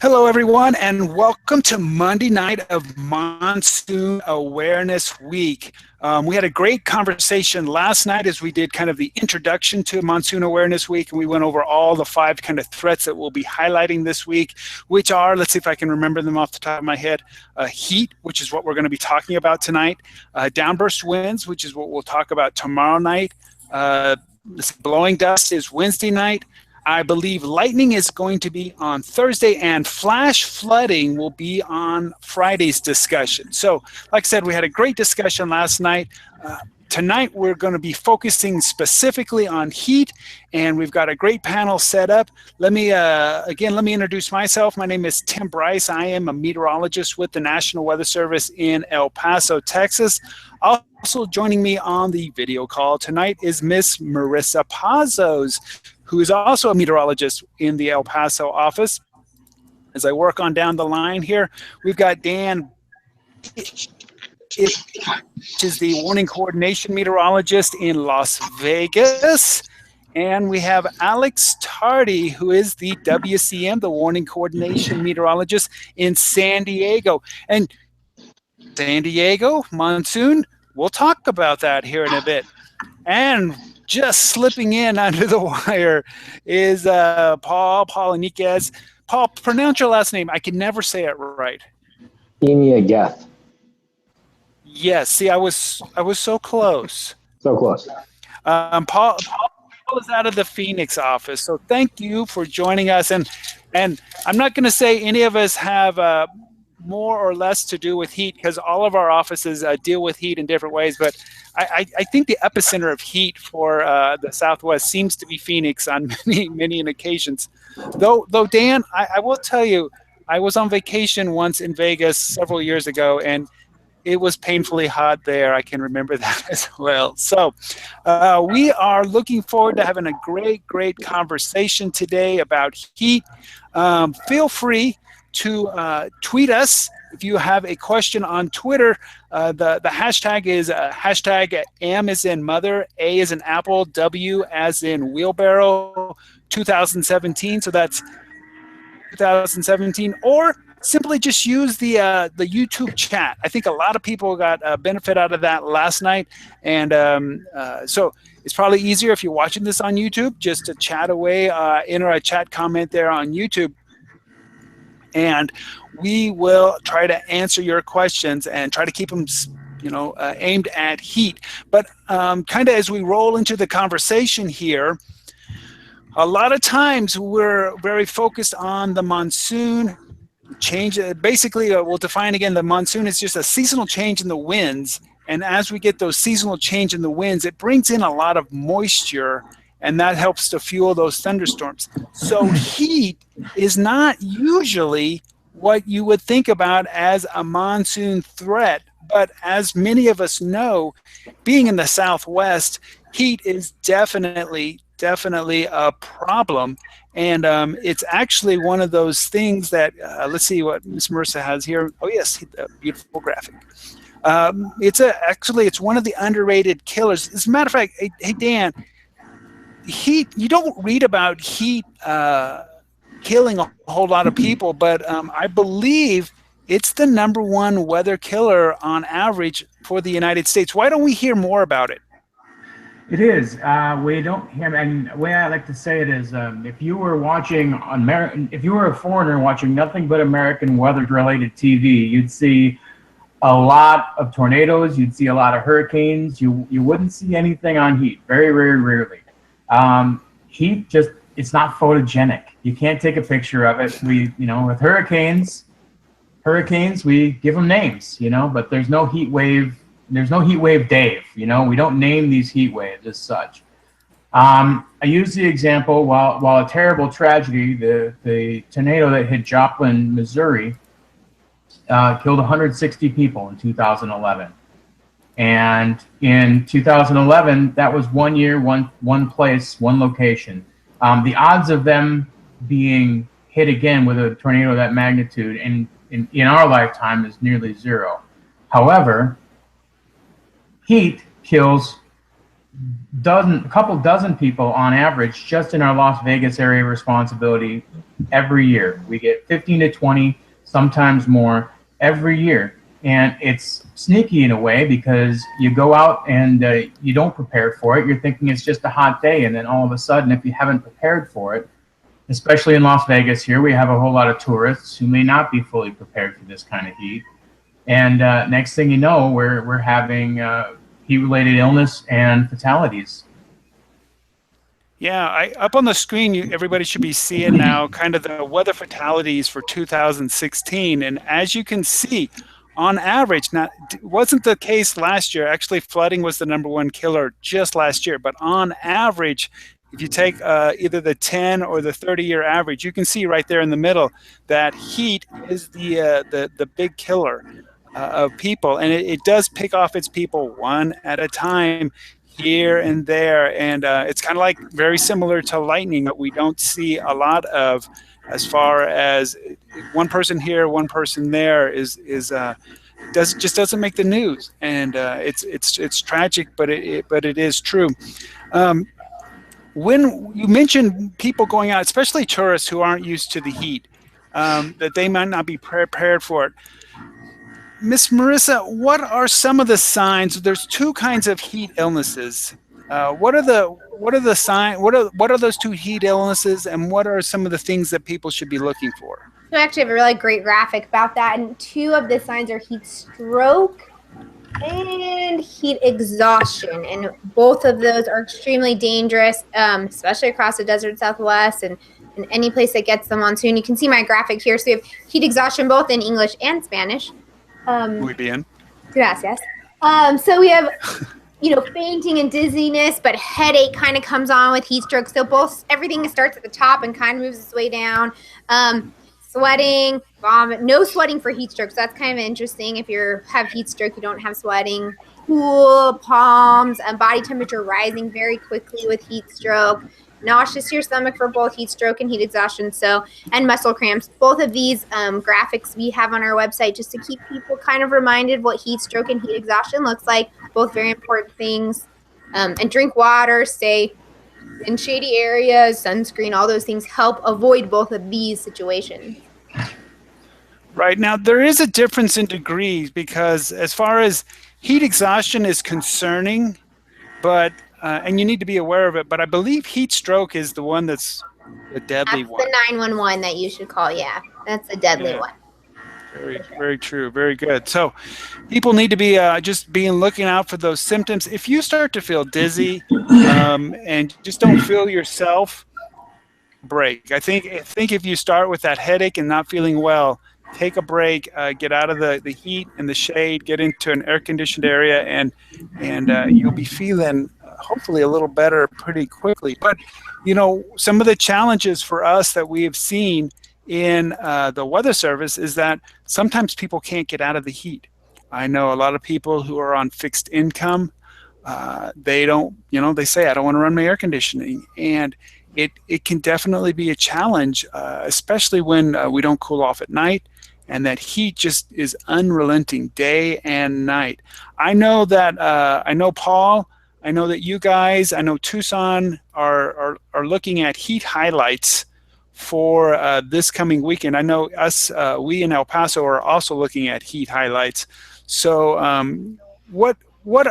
Hello, everyone, and welcome to Monday night of Monsoon Awareness Week. We had a great conversation last night as we did kind of the introduction to Monsoon Awareness Week, and we went over all the 5 kind of threats that we'll be highlighting this week, which are, let's see if I can remember them off the top of my head, heat, which is what we're going to be talking about tonight, downburst winds, which is what we'll talk about tomorrow night, blowing dust is Wednesday night. I believe lightning is going to be on Thursday, and flash flooding will be on Friday's discussion. So, like I said, we had a great discussion last night. Tonight, we're going to be focusing specifically on heat, and we've got a great panel set up. Let me introduce myself. My name is Tim Bryce. I am a meteorologist with the National Weather Service in El Paso, Texas. Also joining me on the video call tonight is Miss Marissa Pazos, who is also a meteorologist in the El Paso office. As I work on down the line here, we've got Dan, which is the warning coordination meteorologist in Las Vegas. And we have Alex Tardy, who is the WCM, the warning coordination meteorologist in San Diego. And San Diego, monsoon, we'll talk about that here in a bit. And just slipping in under the wire is Paul Enriquez. Paul, pronounce your last name. I can never say it right. Geth. Yes. See, I was so close. So close. Paul is out of the Phoenix office, so thank you for joining us. And I'm not going to say any of us have more or less to do with heat, because all of our offices deal with heat in different ways. But I think the epicenter of heat for the Southwest seems to be Phoenix on many occasions. Though Dan, I will tell you, I was on vacation once in Vegas several years ago, and it was painfully hot there. I can remember that as well. So we are looking forward to having a great conversation today about heat. Feel free to tweet us if you have a question on Twitter. The hashtag is hashtag M as in mother, A as in apple, W as in wheelbarrow 2017. So that's 2017. Or simply just use the YouTube chat. I think a lot of people got a benefit out of that last night. And so it's probably easier if you're watching this on YouTube, just to chat away, enter a chat comment there on YouTube. And we will try to answer your questions and try to keep them, aimed at heat. But kind of as we roll into the conversation here, a lot of times we're very focused on the monsoon change. Basically, we'll define again, the monsoon is just a seasonal change in the winds. And as we get those seasonal change in the winds, it brings in a lot of moisture, and that helps to fuel those thunderstorms. So heat is not usually what you would think about as a monsoon threat. But as many of us know, being in the Southwest, heat is definitely a problem. And it's actually one of those things that, let's see what Ms. Marissa has here. Oh, yes, a beautiful graphic. It's one of the underrated killers. As a matter of fact, hey Dan, heat, you don't read about heat killing a whole lot of people, but I believe it's the #1 weather killer on average for the United States. Why don't we hear more about it? It is. We don't hear, and the way I like to say it is, if you were if you were a foreigner watching nothing but American weather-related TV, you'd see a lot of tornadoes, you'd see a lot of hurricanes. You wouldn't see anything on heat. Very rarely. Heat it's not photogenic. You can't take a picture of it. With hurricanes, we give them names, but there's no heat wave. There's no heat wave Dave. We don't name these heat waves as such. I use the example, while a terrible tragedy, the tornado that hit Joplin, Missouri, killed 160 people in 2011. And in 2011, that was 1 year, one place, one location. The odds of them being hit again with a tornado of that magnitude in our lifetime is nearly zero. However, heat kills a couple dozen people on average just in our Las Vegas area responsibility every year. We get 15 to 20, sometimes more every year. And it's sneaky in a way because you go out and you don't prepare for it. You're thinking it's just a hot day. And then all of a sudden, if you haven't prepared for it, especially in Las Vegas here, we have a whole lot of tourists who may not be fully prepared for this kind of heat. And next thing you know, we're having heat-related illness and fatalities. Yeah, up on the screen, everybody should be seeing now kind of the weather fatalities for 2016. And as you can see, on average, now it wasn't the case last year. Actually, flooding was the #1 killer just last year. But on average, if you take either the 10 or the 30-year average, you can see right there in the middle that heat is the big killer of people, and it does pick off its people one at a time here and there, and it's kind of like very similar to lightning that we don't see a lot of, as far as one person here, one person there is just doesn't make the news, and it's tragic, but it is true. When you mentioned people going out, especially tourists who aren't used to the heat, that they might not be prepared for it. Miss Marissa, what are some of the signs? There's two kinds of heat illnesses. What are the signs? What are those two heat illnesses, and what are some of the things that people should be looking for? So I actually have a really great graphic about that, and two of the signs are heat stroke and heat exhaustion, and both of those are extremely dangerous, especially across the desert Southwest and in any place that gets the monsoon. You can see my graphic here. So we have heat exhaustion both in English and Spanish. Muy bien. Gracias. So we have, fainting and dizziness, but headache kind of comes on with heat stroke. So everything starts at the top and kind of moves its way down. Sweating, vomit, no sweating for heat stroke. So that's kind of interesting. If you have heat stroke, you don't have sweating. Cool palms, body temperature rising very quickly with heat stroke. Nauseous to your stomach for both heat stroke and heat exhaustion, and muscle cramps. Both of these graphics we have on our website just to keep people kind of reminded what heat stroke and heat exhaustion looks like. Both very important things. And drink water, stay in shady areas, sunscreen, all those things help avoid both of these situations. Right. Now, there is a difference in degrees because as far as heat exhaustion is concerning, but and you need to be aware of it, but I believe heat stroke is the one that's the deadly one. That's the 911 that you should call, yeah. That's the deadly one. Very true. Very good. So people need to be just looking out for those symptoms. If you start to feel dizzy and just don't feel yourself, break. I think if you start with that headache and not feeling well, take a break, get out of the heat and the shade, get into an air-conditioned area, and you'll be feeling hopefully a little better pretty quickly. But, some of the challenges for us that we have seen in the Weather Service is that sometimes people can't get out of the heat. I know a lot of people who are on fixed income, they don't, they say, I don't want to run my air conditioning. And it can definitely be a challenge, especially when we don't cool off at night, and that heat just is unrelenting day and night. I know that I know Paul, I know that you guys, I know Tucson are looking at heat highlights for this coming weekend. I know we in El Paso are also looking at heat highlights. So what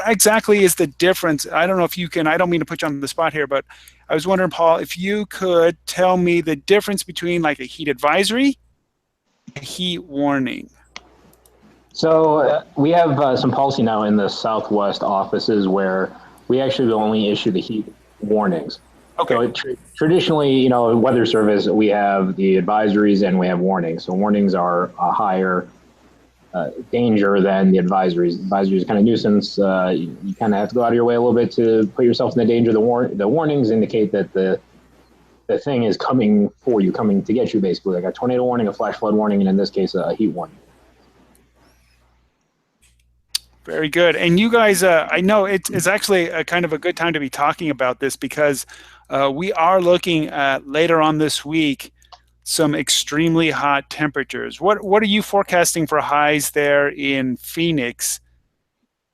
exactly is the difference? I don't know if you can, I don't mean to put you on the spot here, but I was wondering, Paul, if you could tell me the difference between like a heat advisory, a heat warning. So we have some policy now in the Southwest offices where we actually will only issue the heat warnings. Okay. So traditionally, Weather Service, we have the advisories and we have warnings. So warnings are a higher danger than the advisories. Advisories are kind of nuisance. You kind of have to go out of your way a little bit to put yourself in the danger. The warnings indicate that the thing is coming for you, coming to get you, basically, like a tornado warning, a flash flood warning, and in this case, a heat warning. Very good. And you guys, I know it's actually a kind of a good time to be talking about this because we are looking at later on this week some extremely hot temperatures. What are you forecasting for highs there in Phoenix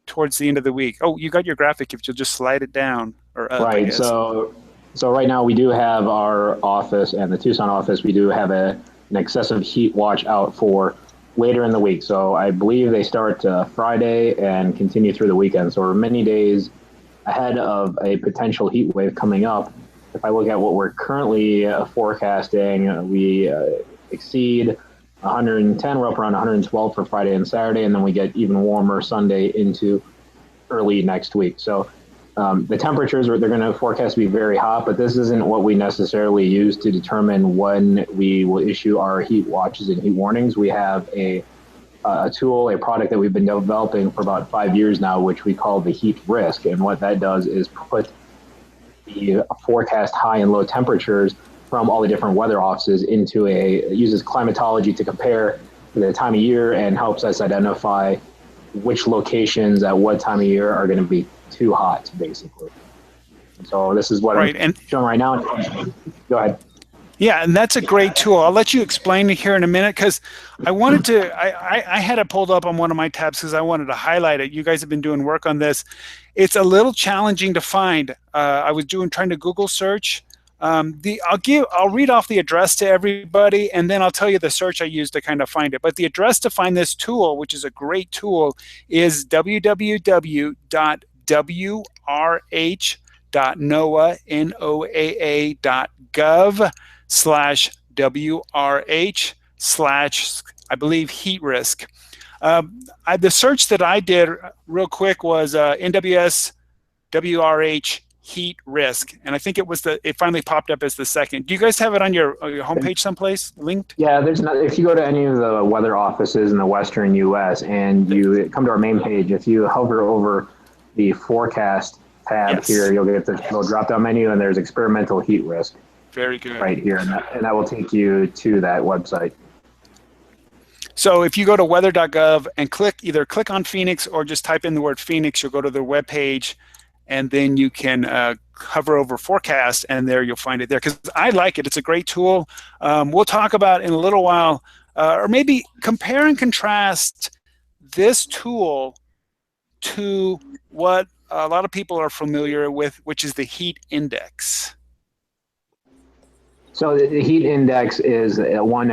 towards the end of the week? Oh, you got your graphic. If you'll just slide it down or up, I Right. guess. So right now we do have our office and the Tucson office. We do have an excessive heat watch out for later in the week. So I believe they start Friday and continue through the weekend. So we're many days ahead of a potential heat wave coming up. If I look at what we're currently forecasting, we exceed 110. We're up around 112 for Friday and Saturday, and then we get even warmer Sunday into early next week. So the temperatures, they're going to forecast to be very hot, but this isn't what we necessarily use to determine when we will issue our heat watches and heat warnings. We have a tool, a product that we've been developing for about 5 years now, which we call the heat risk. And what that does is put the forecast high and low temperatures from all the different weather offices into it uses climatology to compare the time of year and helps us identify which locations at what time of year are going to be too hot, basically. So this is what I'm showing right now. Go ahead. Yeah, and that's a great tool. I'll let you explain it here in a minute because I wanted to, I had it pulled up on one of my tabs because I wanted to highlight it. You guys have been doing work on this. It's a little challenging to find. I was trying to Google search. I'll read off the address to everybody, and then I'll tell you the search I used to kind of find it. But the address to find this tool, which is a great tool, is www.wraa.noaa.gov/WRH/ I believe heat risk. The search that I did real quick was NWS WRH heat risk, and I think it finally popped up as the second. Do you guys have it on your homepage someplace linked? Yeah, there's not. If you go to any of the weather offices in the Western U.S. and you come to our main page, if you hover over the forecast tab here, you'll get the little drop-down menu, and there's experimental heat risk. Very good. Right here, and that will take you to that website. So if you go to weather.gov and click on Phoenix or just type in the word Phoenix, you'll go to their webpage, and then you can hover over forecast, and there you'll find it there. Because I like it. It's a great tool. We'll talk about in a little while, or maybe compare and contrast this tool to what a lot of people are familiar with, which is the heat index. So the heat index is one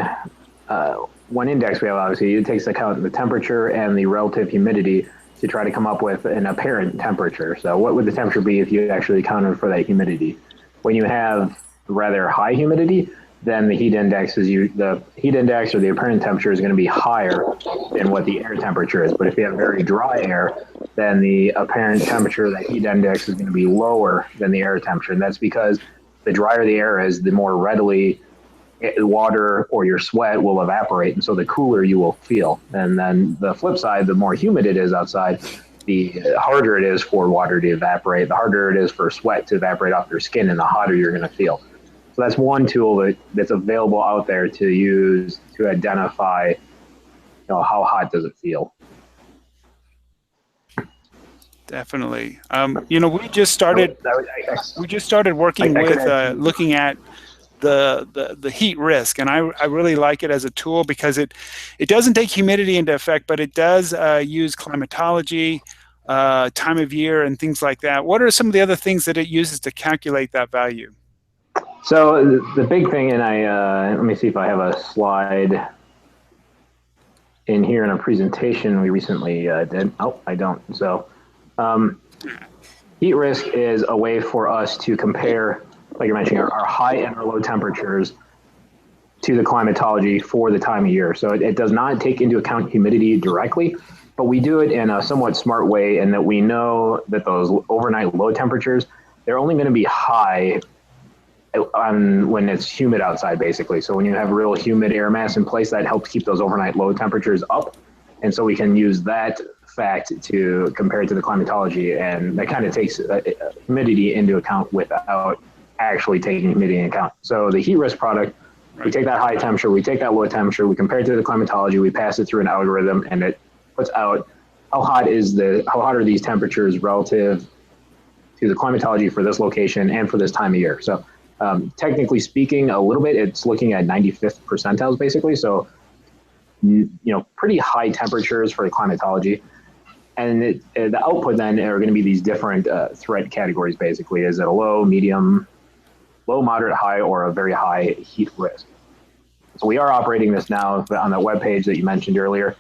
index we have, obviously. It takes account the temperature and the relative humidity to try to come up with an apparent temperature. So what would the temperature be if you actually accounted for that humidity? When you have rather high humidity, then the heat index or the apparent temperature is going to be higher than what the air temperature is. But if you have very dry air, then the apparent temperature, the heat index, is going to be lower than the air temperature. And that's because the drier the air is, the more readily water or your sweat will evaporate, and so the cooler you will feel. And then the flip side, the more humid it is outside, the harder it is for water to evaporate, the harder it is for sweat to evaporate off your skin, and the hotter you're going to feel. So that's one tool that's available out there to use to identify, how hot does it feel. Definitely. We just started working with looking at the heat risk, and I really like it as a tool because it doesn't take humidity into effect, but it does use climatology, time of year, and things like that. What are some of the other things that it uses to calculate that value? So the big thing, and let me see if I have a slide in here in a presentation we recently did. Oh, I don't. So heat risk is a way for us to compare, like you're mentioning, our high and our low temperatures to the climatology for the time of year. So it does not take into account humidity directly, but we do it in a somewhat smart way in that we know that those overnight low temperatures, they're only going to be high when it's humid outside, basically. So when you have real humid air mass in place, that helps keep those overnight low temperatures up. And so we can use that fact to compare it to the climatology, and that kind of takes humidity into account without actually taking humidity into account. So the heat risk product, we take that high temperature, we take that low temperature, we compare it to the climatology, we pass it through an algorithm, and it puts out how hot are these temperatures relative to the climatology for this location and for this time of year. So technically speaking, a little bit, it's looking at 95th percentiles, basically. So, pretty high temperatures for the climatology. And the output then are going to be these different threat categories, basically. Is it a low, medium, low, moderate, high, or a very high heat risk? So we are operating this now on the web page that you mentioned earlier.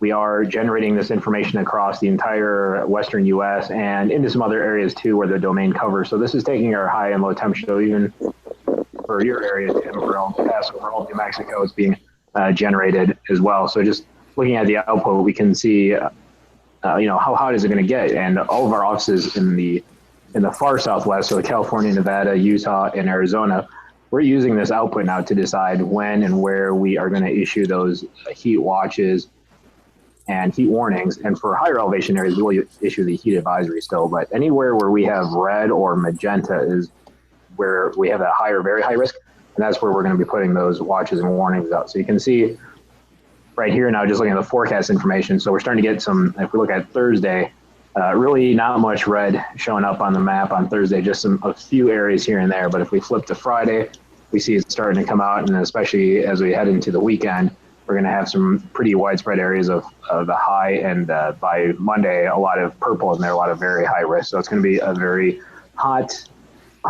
We are generating this information across the entire Western U.S. and into some other areas too where the domain covers. So this is taking our high and low temperature. So even for your area, Tim, for El Paso, for all of New Mexico, it's being generated as well. So just looking at the output, we can see, how hot is it going to get? And all of our offices in the far Southwest, so California, Nevada, Utah, and Arizona, we're using this output now to decide when and where we are going to issue those heat watches and heat warnings. And for higher elevation areas, we'll issue the heat advisory still. But anywhere where we have red or magenta is where we have that higher, very high risk. And that's where we're going to be putting those watches and warnings out. So you can see right here now, just looking at the forecast information. So we're starting to get some, if we look at Thursday, really not much red showing up on the map on Thursday, just a few areas here and there. But if we flip to Friday, we see it starting to come out. And especially as we head into the weekend, we're going to have some pretty widespread areas of the high. And by Monday, a lot of purple in there, a lot of very high risk. So it's going to be a very hot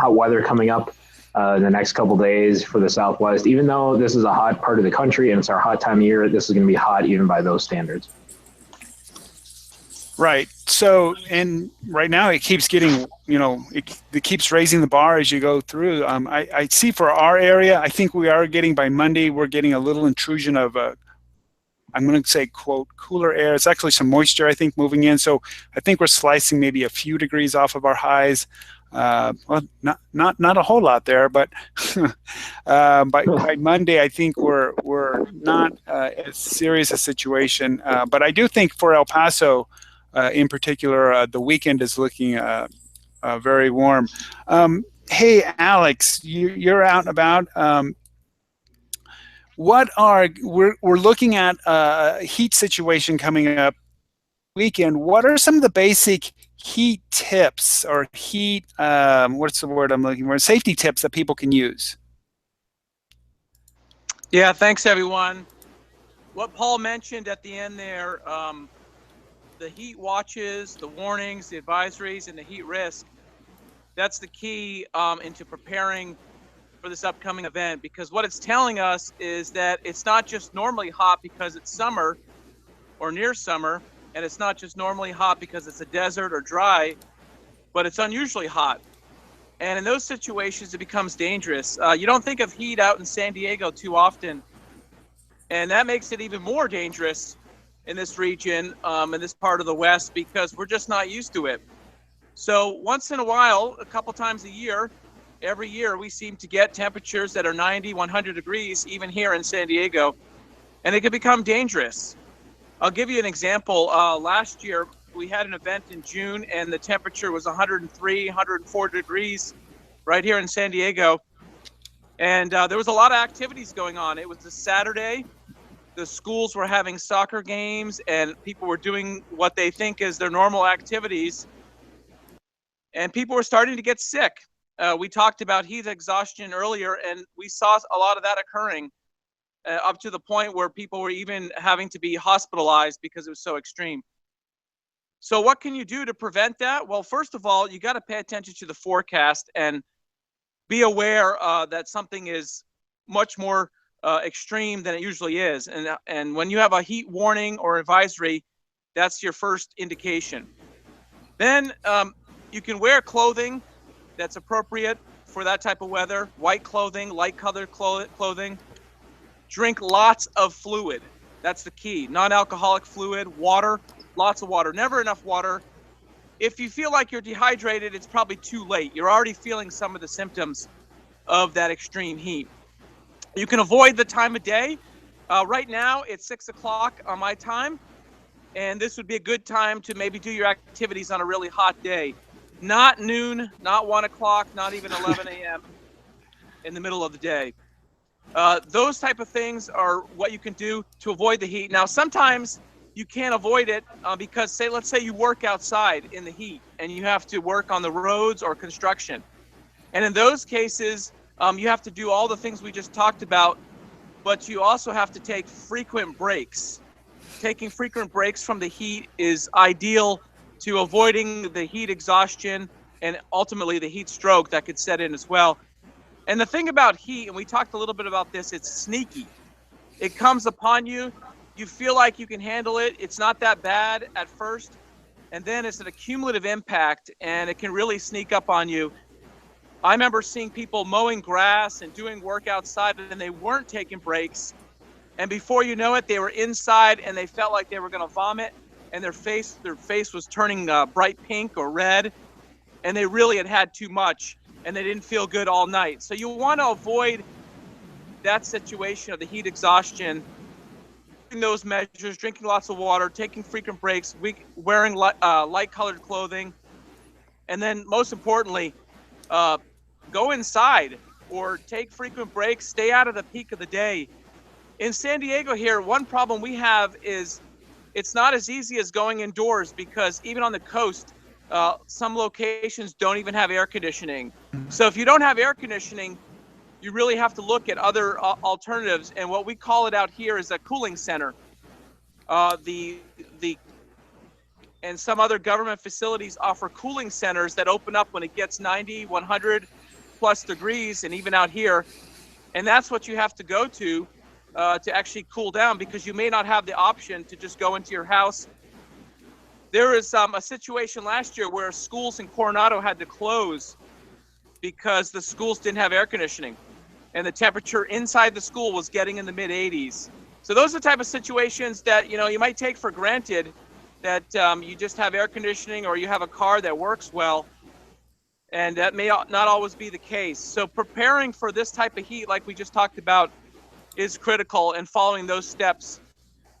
weather coming up in the next couple of days for the Southwest. Even though this is a hot part of the country and it's our hot time of year, this is going to be hot even by those standards. Right. So, and right now it keeps getting, it keeps raising the bar as you go through. I see for our area, I think we are getting, by Monday, we're getting a little intrusion of, I'm going to say, quote, cooler air. It's actually some moisture, I think, moving in. So I think we're slicing maybe a few degrees off of our highs. Well, not a whole lot there, but by Monday, I think we're not as serious a situation. But I do think for El Paso, in particular, the weekend is looking very warm. Hey, Alex, you're out and about. We're looking at a heat situation coming up weekend. What are some of the basic heat tips or heat, what's the word I'm looking for? Safety tips that people can use? Yeah, thanks everyone. What Paul mentioned at the end there, the heat watches, the warnings, the advisories, and the heat risk, that's the key into preparing for this upcoming event, because what it's telling us is that it's not just normally hot because it's summer or near summer, and it's not just normally hot because it's a desert or dry, but it's unusually hot. And in those situations, it becomes dangerous. You don't think of heat out in San Diego too often, and that makes it even more dangerous in this region, in this part of the West, because we're just not used to it. So once in a while, a couple times a year, every year, we seem to get temperatures that are 90, 100 degrees, even here in San Diego, and it can become dangerous. I'll give you an example. Last year, we had an event in June, and the temperature was 103, 104 degrees right here in San Diego. And there was a lot of activities going on. It was a Saturday. The schools were having soccer games, and people were doing what they think is their normal activities. And people were starting to get sick. We talked about heat exhaustion earlier, and we saw a lot of that occurring up to the point where people were even having to be hospitalized because it was so extreme. So what can you do to prevent that? Well, first of all, you got to pay attention to the forecast and be aware that something is much more extreme than it usually is. And when you have a heat warning or advisory, that's your first indication. Then you can wear clothing that's appropriate for that type of weather. White clothing, light colored clothing. Drink lots of fluid. That's the key. Non-alcoholic fluid, water, lots of water, never enough water. If you feel like you're dehydrated, it's probably too late. You're already feeling some of the symptoms of that extreme heat. You can avoid the time of day. Right now, it's 6 o'clock on my time, and this would be a good time to maybe do your activities on a really hot day. Not noon, not 1 o'clock, not even 11 a.m. in the middle of the day. Those type of things are what you can do to avoid the heat. Now, sometimes you can't avoid it because, let's say you work outside in the heat and you have to work on the roads or construction. And in those cases, you have to do all the things we just talked about, but you also have to take frequent breaks taking frequent breaks from the heat is ideal to avoiding the heat exhaustion and ultimately the heat stroke that could set in as well. And the thing about heat, and we talked a little bit about this, it's sneaky. It comes upon you. You feel like you can handle it. It's not that bad at first. And then it's an accumulative impact, and it can really sneak up on you. I remember seeing people mowing grass and doing work outside, and they weren't taking breaks. And before you know it, they were inside, and they felt like they were going to vomit, and their face was turning bright pink or red, and they really had too much, and they didn't feel good all night. So you want to avoid that situation of the heat exhaustion. Those measures, drinking lots of water, taking frequent breaks, wearing light-colored clothing, and then most importantly, go inside or take frequent breaks. Stay out of the peak of the day. In San Diego here, one problem we have is it's not as easy as going indoors because even on the coast, some locations don't even have air conditioning. So if you don't have air conditioning, you really have to look at other alternatives. And what we call it out here is a cooling center. And some other government facilities offer cooling centers that open up when it gets 90, 100 plus degrees, and even out here. And that's what you have to go to actually cool down, because you may not have the option to just go into your house. There was a situation last year where schools in Coronado had to close because the schools didn't have air conditioning, and the temperature inside the school was getting in the mid 80s. So those are the type of situations that, you know, you might take for granted, that you just have air conditioning or you have a car that works well, and that may not always be the case. So preparing for this type of heat, like we just talked about, is critical, and following those steps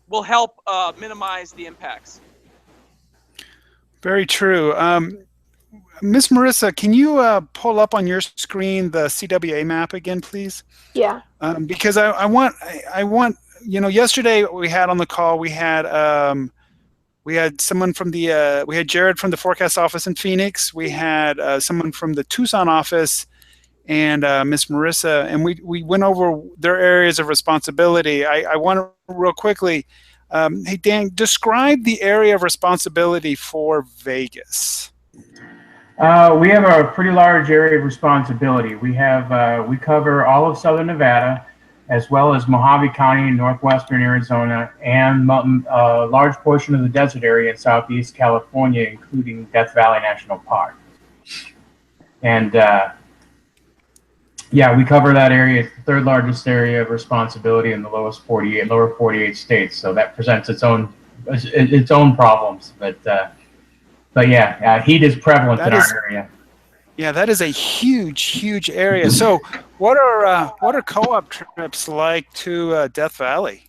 will help minimize the impacts. Very true. Miss Marissa, can you pull up on your screen the CWA map again, please? Yeah. Because I want, you know, yesterday we had on the call, we had someone from the, we had Jared from the forecast office in Phoenix. We had someone from the Tucson office, and Miss Marissa, and we went over their areas of responsibility. I want to real quickly, hey Dan, describe the area of responsibility for Vegas. We have a pretty large area of responsibility. We have we cover all of southern Nevada, as well as Mojave County in northwestern Arizona, and a large portion of the desert area in southeast California, including Death Valley National Park. And yeah, we cover that area. It's the third largest area of responsibility in the lower 48 states. So that presents its own problems. But yeah, heat is prevalent in our area. Yeah, that is a huge area. So what are co-op trips like to Death Valley?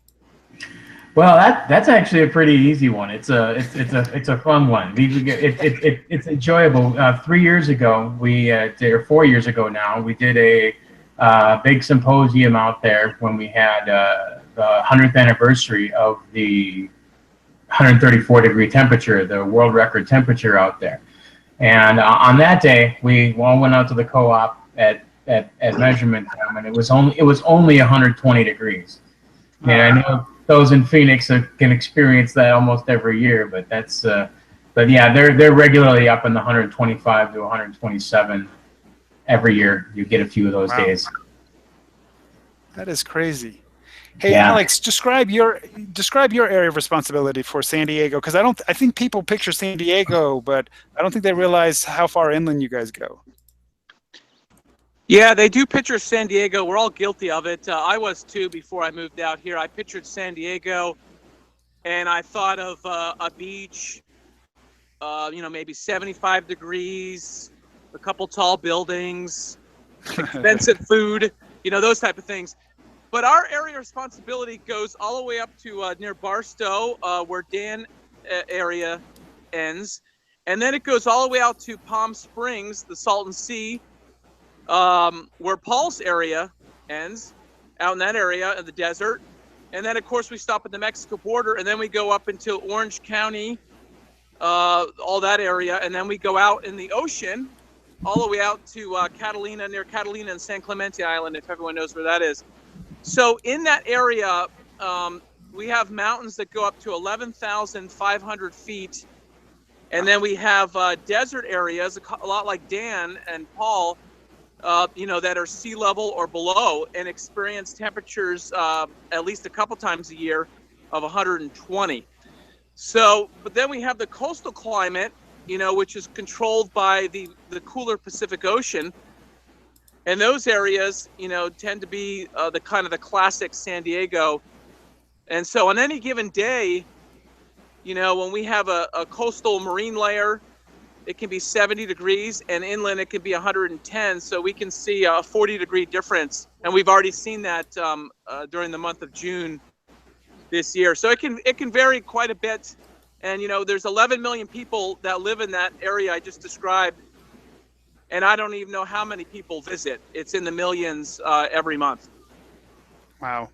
Well, that's actually a pretty easy one. It's a fun one. It's enjoyable. 3 years ago, or 4 years ago now, we did a big symposium out there when we had the 100th anniversary of the 134-degree temperature, the world record temperature out there. And on that day, we all went out to the co-op at measurement time, and it was only 120 degrees. And I know those in Phoenix can experience that almost every year, but but yeah, they're regularly up in the 125 to 127 every year. You get a few of those days. That is crazy. Hey, yeah. Alex, describe your area of responsibility for San Diego, because I think people picture San Diego, but I don't think they realize how far inland you guys go. Yeah, they do picture San Diego. We're all guilty of it. I was too before I moved out here. I pictured San Diego, and I thought of a beach, you know, maybe 75 degrees, a couple tall buildings, expensive food, you know, those type of things. But our area of responsibility goes all the way up to near Barstow, where Dan area ends. And then it goes all the way out to Palm Springs, the Salton Sea, where Paul's area ends, out in that area of the desert. And then, of course, we stop at the Mexico border, and then we go up into Orange County, all that area. And then we go out in the ocean, all the way out to Catalina, near Catalina and San Clemente Island, if everyone knows where that is. So in that area, we have mountains that go up to 11,500 feet. And then we have desert areas, a lot like Dan and Paul, that are sea level or below and experience temperatures at least a couple times a year of 120. So, but then we have the coastal climate, which is controlled by the cooler Pacific Ocean. And those areas, tend to be the kind of the classic San Diego. And so on any given day, when we have a coastal marine layer, it can be 70 degrees, and inland it can be 110. So we can see a 40-degree difference, and we've already seen that during the month of June this year. So it can vary quite a bit. And there's 11 million people that live in that area I just described, and I don't even know how many people visit. It's in the millions every month. Wow.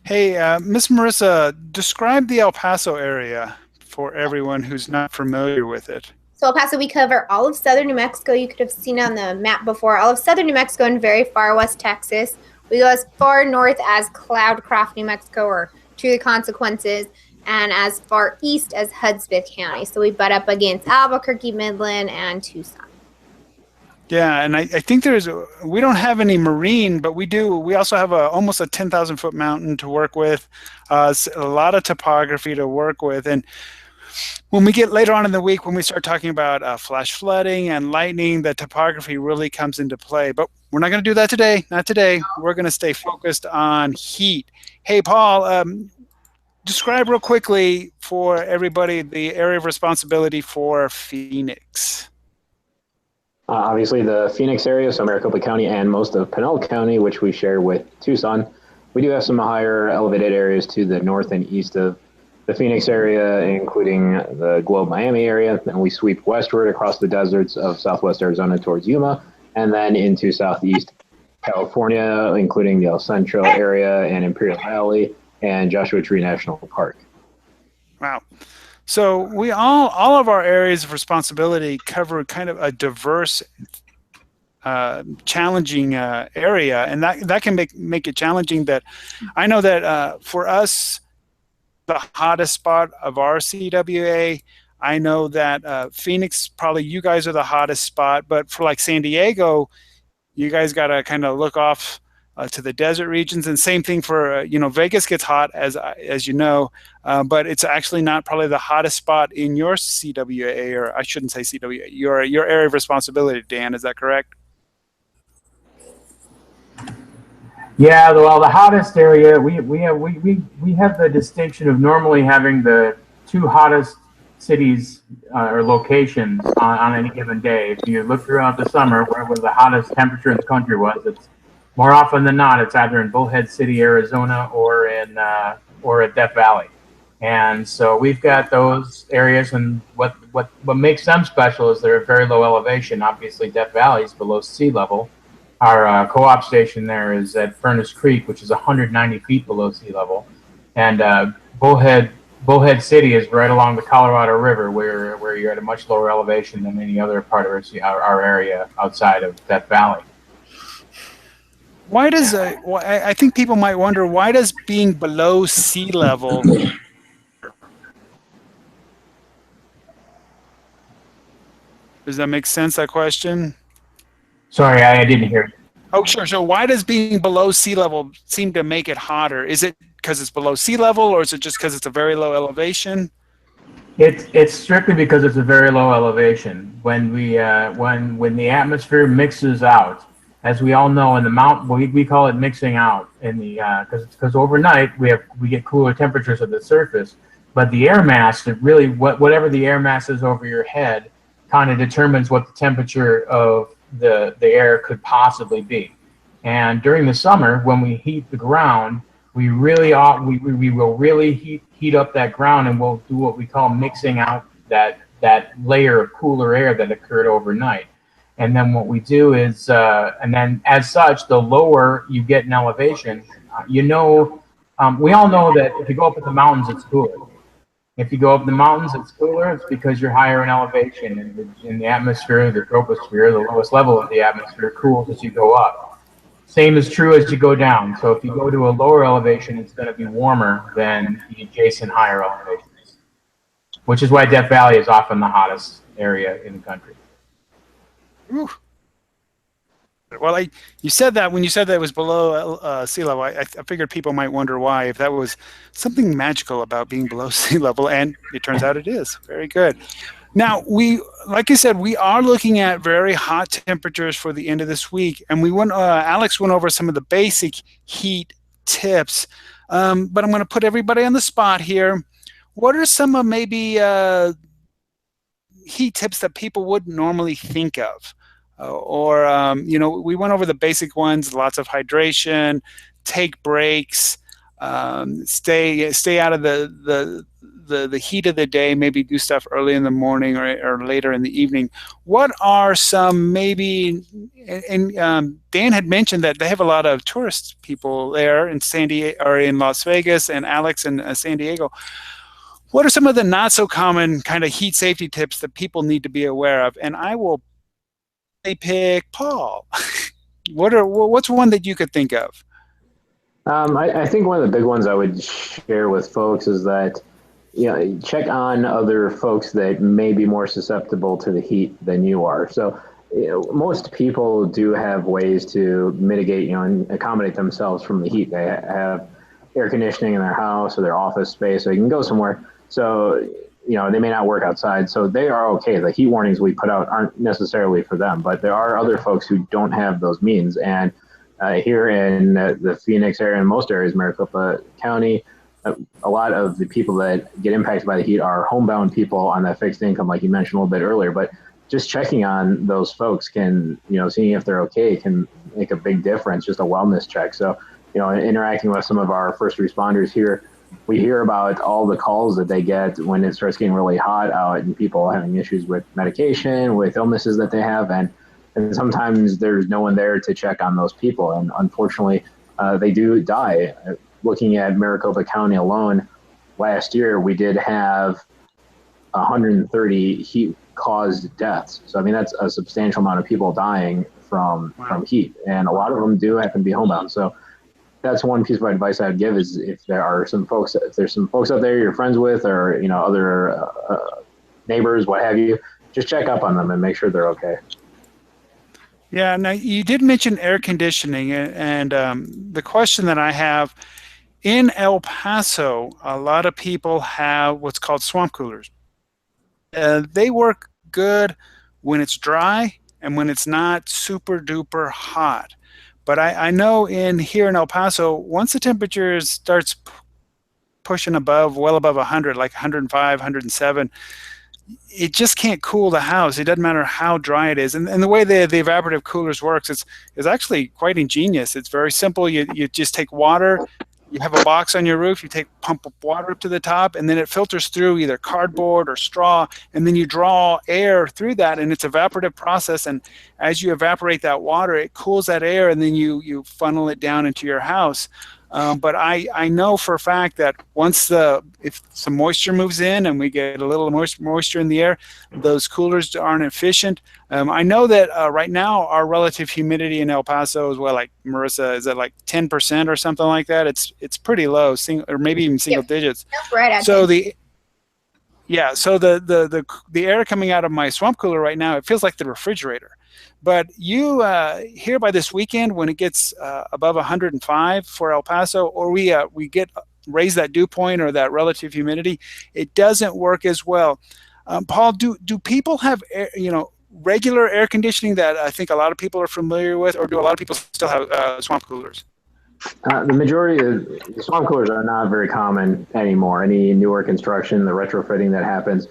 Hey, Miss Marissa, describe the El Paso area for everyone who's not familiar with it. So El Paso, we cover all of southern New Mexico. You could have seen on the map before. All of southern New Mexico and very far west Texas. We go as far north as Cloudcroft, New Mexico, or To the Consequences, and as far east as Hudspeth County. So we butt up against Albuquerque, Midland, and Tucson. Yeah, and I think we don't have any marine, but we also have almost a 10,000-foot mountain to work with, a lot of topography to work with. And when we get later on in the week, when we start talking about flash flooding and lightning, the topography really comes into play. But we're not going to do that today. Not today. We're going to stay focused on heat. Hey, Paul, describe real quickly for everybody the area of responsibility for Phoenix. Obviously, the Phoenix area, so Maricopa County and most of Pinal County, which we share with Tucson. We do have some higher elevated areas to the north and east of the Phoenix area, including the Globe Miami area. And we sweep westward across the deserts of southwest Arizona towards Yuma, and then into southeast California, including the El Centro area and Imperial Valley and Joshua Tree National Park. Wow. So we all of our areas of responsibility cover kind of a diverse, challenging area, and that can make it challenging. That I know that for us, the hottest spot of our CWA, I know that Phoenix, probably you guys are the hottest spot, but for like San Diego, you guys got to kind of look off to the desert regions, and same thing for Vegas gets hot as you know, but it's actually not probably the hottest spot in your CWA, or I shouldn't say CWA, your area of responsibility. Dan, is that correct? Yeah, well, the hottest area we have the distinction of normally having the two hottest cities or locations on any given day. If you look throughout the summer, where the hottest temperature in the country was, it's more often than not, it's either in Bullhead City, Arizona, or at Death Valley. And so we've got those areas, and what makes them special is they're at very low elevation. Obviously, Death Valley is below sea level. Our co-op station there is at Furnace Creek, which is 190 feet below sea level, and Bullhead City is right along the Colorado River, where you're at a much lower elevation than any other part of our area outside of Death Valley. Why does I think people might wonder, why does being below sea level does that make sense, that question? Sorry, I didn't hear you. Oh, sure. So why does being below sea level seem to make it hotter? Is it because it's below sea level, or is it just because it's a very low elevation? It's strictly because it's a very low elevation. When when the atmosphere mixes out, as we all know, in the mountain, we call it mixing out in the because overnight we get cooler temperatures at the surface, but the air mass, really whatever the air mass is over your head, kind of determines what the temperature of the air could possibly be. And during the summer, when we heat the ground, we really will really heat up that ground, and we'll do what we call mixing out that layer of cooler air that occurred overnight. And then what we do is, and then as such, the lower you get in elevation, we all know that if you go up in the mountains, it's cooler. If you go up the mountains, it's cooler. It's because you're higher in elevation, in the atmosphere, the troposphere, the lowest level of the atmosphere cools as you go up. Same is true as you go down. So if you go to a lower elevation, it's going to be warmer than the adjacent higher elevations, which is why Death Valley is often the hottest area in the country. Ooh. Well, you said that when you said that it was below sea level, I figured people might wonder why, if that was something magical about being below sea level, and it turns out it is. Very good. Now, like I said, we are looking at very hot temperatures for the end of this week, and Alex went over some of the basic heat tips, but I'm going to put everybody on the spot here. What are some of maybe heat tips that people wouldn't normally think of? We went over the basic ones: lots of hydration, take breaks, stay out of the heat of the day, maybe do stuff early in the morning or later in the evening. What are some maybe, and Dan had mentioned that they have a lot of tourist people there in San Diego or in Las Vegas, and Alex in San Diego. What are some of the not so common kind of heat safety tips that people need to be aware of? And I will pick Paul. What's one that you could think of? I think one of the big ones I would share with folks is that, check on other folks that may be more susceptible to the heat than you are. So, most people do have ways to mitigate, and accommodate themselves from the heat. They have air conditioning in their house or their office space, so you can go somewhere. So, they may not work outside, so they are okay. The heat warnings we put out aren't necessarily for them, but there are other folks who don't have those means. And here in the Phoenix area and most areas, Maricopa County, a lot of the people that get impacted by the heat are homebound people on that fixed income, like you mentioned a little bit earlier. But just checking on those folks can, seeing if they're okay can make a big difference, just a wellness check. So, interacting with some of our first responders here, we hear about all the calls that they get when it starts getting really hot out and people having issues with medication, with illnesses that they have. And sometimes there's no one there to check on those people. And unfortunately, they do die. Looking at Maricopa County alone, last year, we did have 130 heat-caused deaths. So, that's a substantial amount of people dying from heat. And a lot of them do happen to be homebound. So that's one piece of advice I'd give is if there's some folks out there you're friends with or, other neighbors, what have you, just check up on them and make sure they're okay. Yeah, now you did mention air conditioning, and the question that I have, in El Paso, a lot of people have what's called swamp coolers. They work good when it's dry and when it's not super duper hot. But I know here in El Paso, once the temperature starts pushing well above 100, like 105, 107, it just can't cool the house. It doesn't matter how dry it is. And the way the evaporative coolers works is actually quite ingenious. It's very simple. You just take water, you have a box on your roof, pump up water up to the top, and then it filters through either cardboard or straw, and then you draw air through that, and it's an evaporative process. And as you evaporate that water, it cools that air, and then you funnel it down into your house. But I know for a fact that if some moisture moves in and we get a little moisture in the air, those coolers aren't efficient. I know that right now our relative humidity in El Paso is like Marissa, is it like 10% or something like that? It's pretty low, or maybe even single digits. That's right. So the air coming out of my swamp cooler right now, it feels like the refrigerator. But you here by this weekend, when it gets above 105 for El Paso, or we raise that dew point or that relative humidity, it doesn't work as well. Paul, do people have regular air conditioning that I think a lot of people are familiar with, or do a lot of people still have swamp coolers? The majority of the swamp coolers are not very common anymore. Any newer construction, the retrofitting that happens,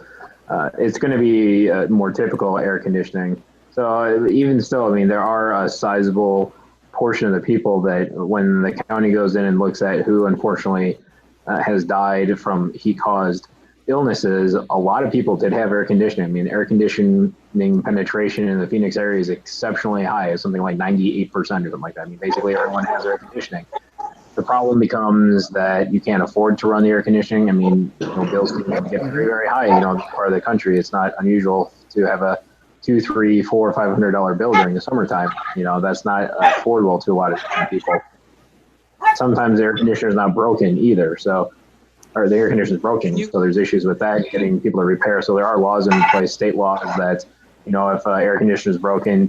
it's going to be more typical air conditioning. So even still, there are a sizable portion of the people that when the county goes in and looks at who unfortunately has died from heat-caused illnesses, a lot of people did have air conditioning. Air conditioning penetration in the Phoenix area is exceptionally high. It's something like 98% or something like that. Basically everyone has air conditioning. The problem becomes that you can't afford to run the air conditioning. Bills can get very, very high. Part of the country, it's not unusual to have a $200, $300, $400, $500 bill during the summertime. That's not affordable to a lot of people. Sometimes the air conditioner is not broken either, or the air conditioner is broken, so there's issues with that, getting people to repair. So there are laws in place, state laws, that if air conditioner is broken,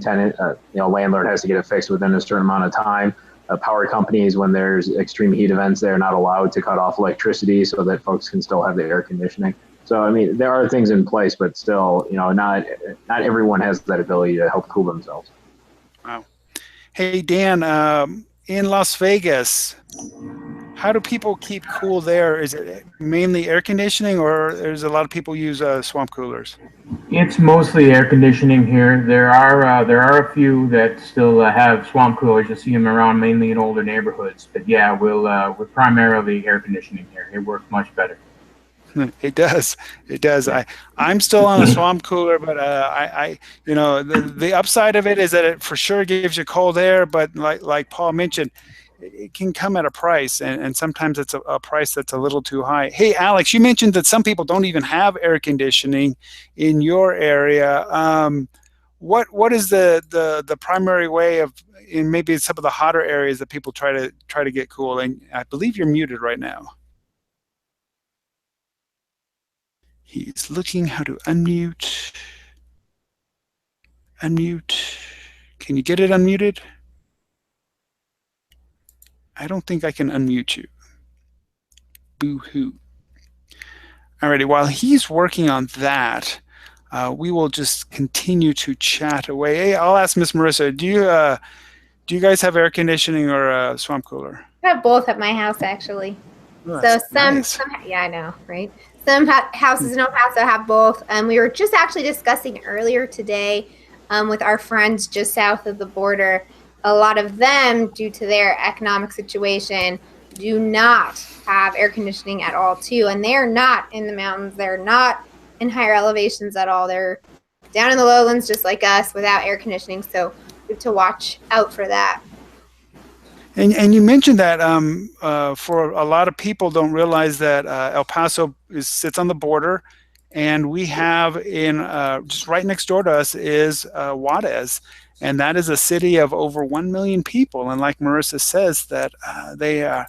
landlord has to get it fixed within a certain amount of time. Power companies, when there's extreme heat events, they're not allowed to cut off electricity so that folks can still have the air conditioning. So I mean, there are things in place, but still, not everyone has that ability to help cool themselves. Wow. Hey Dan, in Las Vegas, how do people keep cool there? Is it mainly air conditioning, or there's a lot of people use swamp coolers? It's mostly air conditioning here. There are a few that still have swamp coolers. You'll see them around, mainly in older neighborhoods. But yeah, we're primarily air conditioning here. It works much better. It does. It does. I'm still on a swamp cooler, but the upside of it is that it for sure gives you cold air. But like Paul mentioned, it can come at a price, and sometimes it's a price that's a little too high. Hey, Alex, you mentioned that some people don't even have air conditioning in your area. What is the primary way of, in maybe some of the hotter areas, that people try to get cool? And I believe you're muted right now. He's looking how to unmute. Unmute. Can you get it unmuted? I don't think I can unmute you. Boo-hoo. Alrighty, while he's working on that, we will just continue to chat away. Hey, I'll ask Miss Marissa, do you guys have air conditioning or a swamp cooler? I have both at my house, actually. Oh, so nice. yeah, I know, right? Some houses in El Paso have both. We were just actually discussing earlier today with our friends just south of the border. A lot of them, due to their economic situation, do not have air conditioning at all, too. And they're not in the mountains. They're not in higher elevations at all. They're down in the lowlands just like us without air conditioning. So we have to watch out for that. And you mentioned that for a lot of people don't realize that El Paso sits on the border, and we have in just right next door to us is Juarez, and that is a city of over 1 million people. And like Marissa says, that a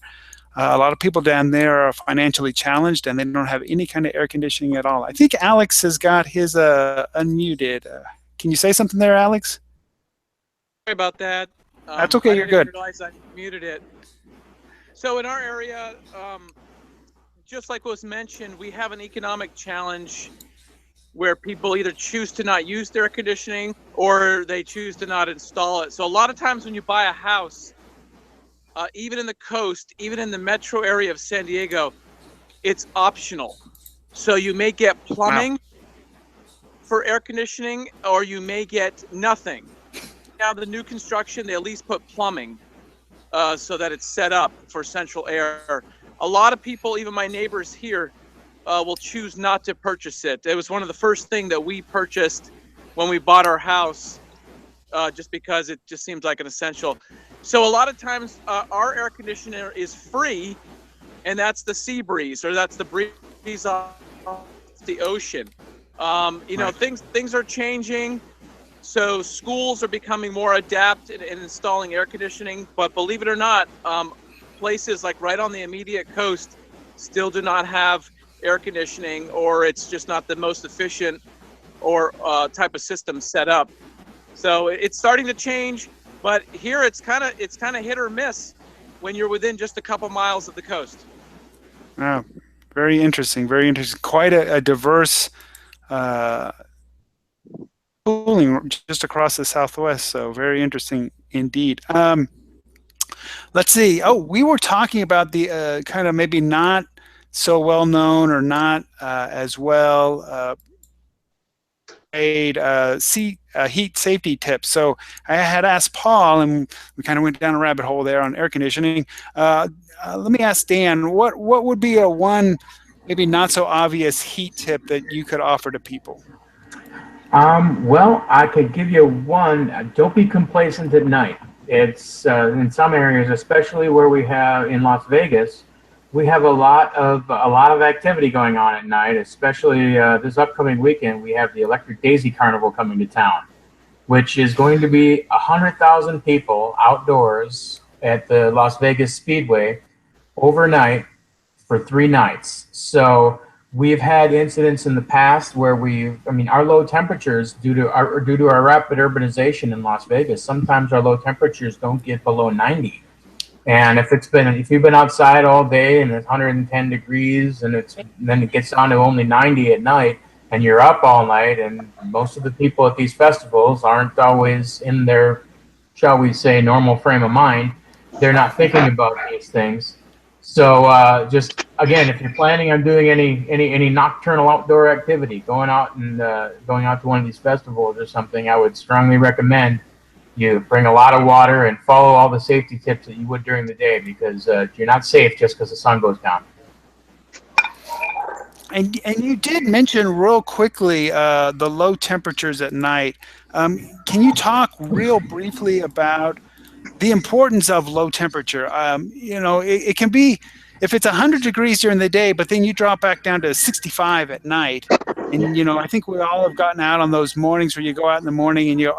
lot of people down there are financially challenged, and they don't have any kind of air conditioning at all. I think Alex has got his unmuted. Can you say something there, Alex? Sorry about that. That's okay. You're good. I didn't realize I muted it. So in our area, just like was mentioned, we have an economic challenge where people either choose to not use their air conditioning or they choose to not install it. So a lot of times when you buy a house, even in the coast, even in the metro area of San Diego, it's optional. So you may get plumbing for air conditioning, or you may get nothing. Now the new construction, they at least put plumbing so that it's set up for central air. A lot of people, even my neighbors here, will choose not to purchase it. It was one of the first things that we purchased when we bought our house, just because it just seems like an essential. So a lot of times our air conditioner is free, and that's the sea breeze, or that's the breeze off the ocean. Things are changing. So schools are becoming more adept in installing air conditioning, but believe it or not, places like right on the immediate coast still do not have air conditioning, or it's just not the most efficient or type of system set up. So it's starting to change, but here it's kind of hit or miss when you're within just a couple miles of the coast. Wow, very interesting. Very interesting. Quite a diverse cooling just across the Southwest, so very interesting indeed. Let's see. Oh, we were talking about the kind of maybe not so well known or not as well heat safety tips. So I had asked Paul, and we kind of went down a rabbit hole there on air conditioning. Let me ask Dan, what would be a one maybe not so obvious heat tip that you could offer to people? Well, I could give you one. Don't be complacent at night. It's in some areas, especially where we have in Las Vegas, we have a lot of activity going on at night, especially this upcoming weekend. We have the Electric Daisy Carnival coming to town, which is going to be 100,000 people outdoors at the Las Vegas Speedway overnight for 3 nights. So we've had incidents in the past where our low temperatures due to our rapid urbanization in Las Vegas, sometimes our low temperatures don't get below 90. And if you've been outside all day and it's 110 degrees and then it gets down to only 90 at night and you're up all night, and most of the people at these festivals aren't always in their, shall we say, normal frame of mind. They're not thinking about these things. So just again, if you're planning on doing any nocturnal outdoor activity, going out to one of these festivals or something, I would strongly recommend you bring a lot of water and follow all the safety tips that you would during the day, because you're not safe just because the sun goes down. And you did mention real quickly the low temperatures at night. Can you talk real briefly about the importance of low temperature? It can be, if it's 100 degrees during the day, but then you drop back down to 65 at night. And, I think we all have gotten out on those mornings where you go out in the morning and it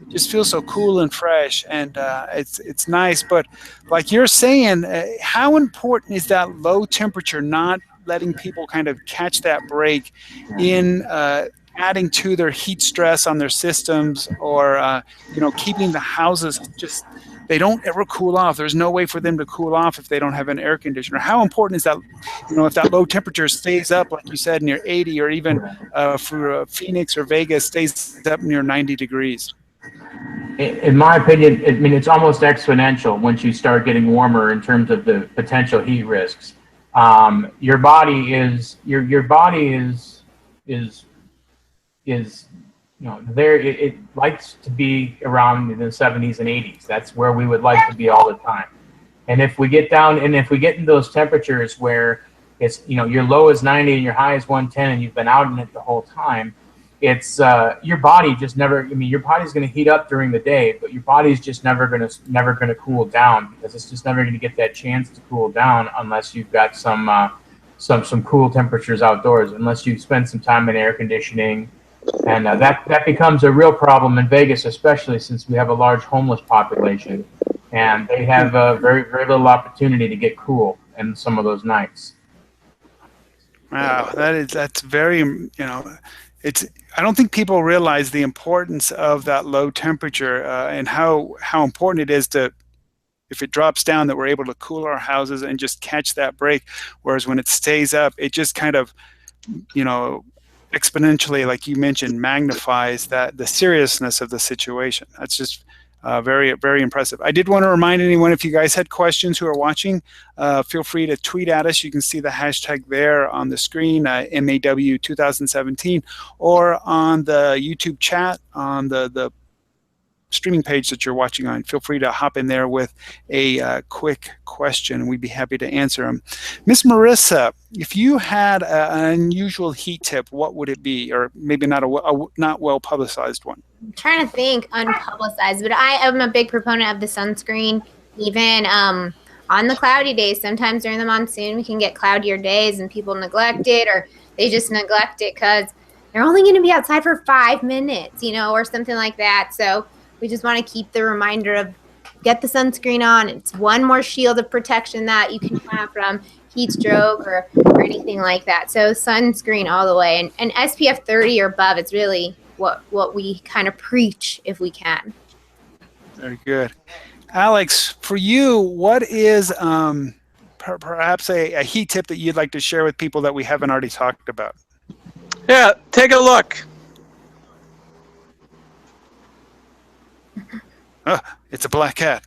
just feels so cool and fresh, and it's nice. But like you're saying, how important is that low temperature not letting people kind of catch that break in adding to their heat stress on their systems, or keeping the houses just, they don't ever cool off. There's no way for them to cool off if they don't have an air conditioner. How important is that, if that low temperature stays up, like you said, near 80, or even for Phoenix or Vegas stays up near 90 degrees? In my opinion, it's almost exponential once you start getting warmer in terms of the potential heat risks. Your body is there. It likes to be around in the 70s and 80s. That's where we would like to be all the time. And if we get in those temperatures where it's, your low is 90 and your high is 110 and you've been out in it the whole time, it's your body just never, your body's going to heat up during the day, but your body's just never going to cool down, because it's just never going to get that chance to cool down unless you've got some cool temperatures outdoors, unless you spend some time in air conditioning. And that becomes a real problem in Vegas, especially since we have a large homeless population, and they have very, very little opportunity to get cool in some of those nights. Wow, that's very, I don't think people realize the importance of that low temperature and how important it is to, if it drops down, that we're able to cool our houses and just catch that break. Whereas when it stays up, it just kind of, exponentially, like you mentioned, magnifies the seriousness of the situation. That's just very, very impressive. I did want to remind anyone, if you guys had questions who are watching, feel free to tweet at us. You can see the hashtag there on the screen, MAW 2017, or on the YouTube chat on the streaming page that you're watching on. Feel free to hop in there with a quick question, and we'd be happy to answer them. Miss Marissa, if you had an unusual heat tip, what would it be? Or maybe not a not well publicized one. I'm trying to think unpublicized, but I am a big proponent of the sunscreen. Even on the cloudy days, sometimes during the monsoon, we can get cloudier days and people neglect it, or they just neglect it because they're only going to be outside for 5 minutes, or something like that. So we just want to keep the reminder of get the sunscreen on. It's one more shield of protection that you can have from heat stroke or anything like that. So sunscreen all the way, and SPF 30 or above. It's really what we kind of preach if we can. Very good. Alex, for you, what is perhaps a heat tip that you'd like to share with people that we haven't already talked about? Yeah, take a look. Oh, it's a black cat.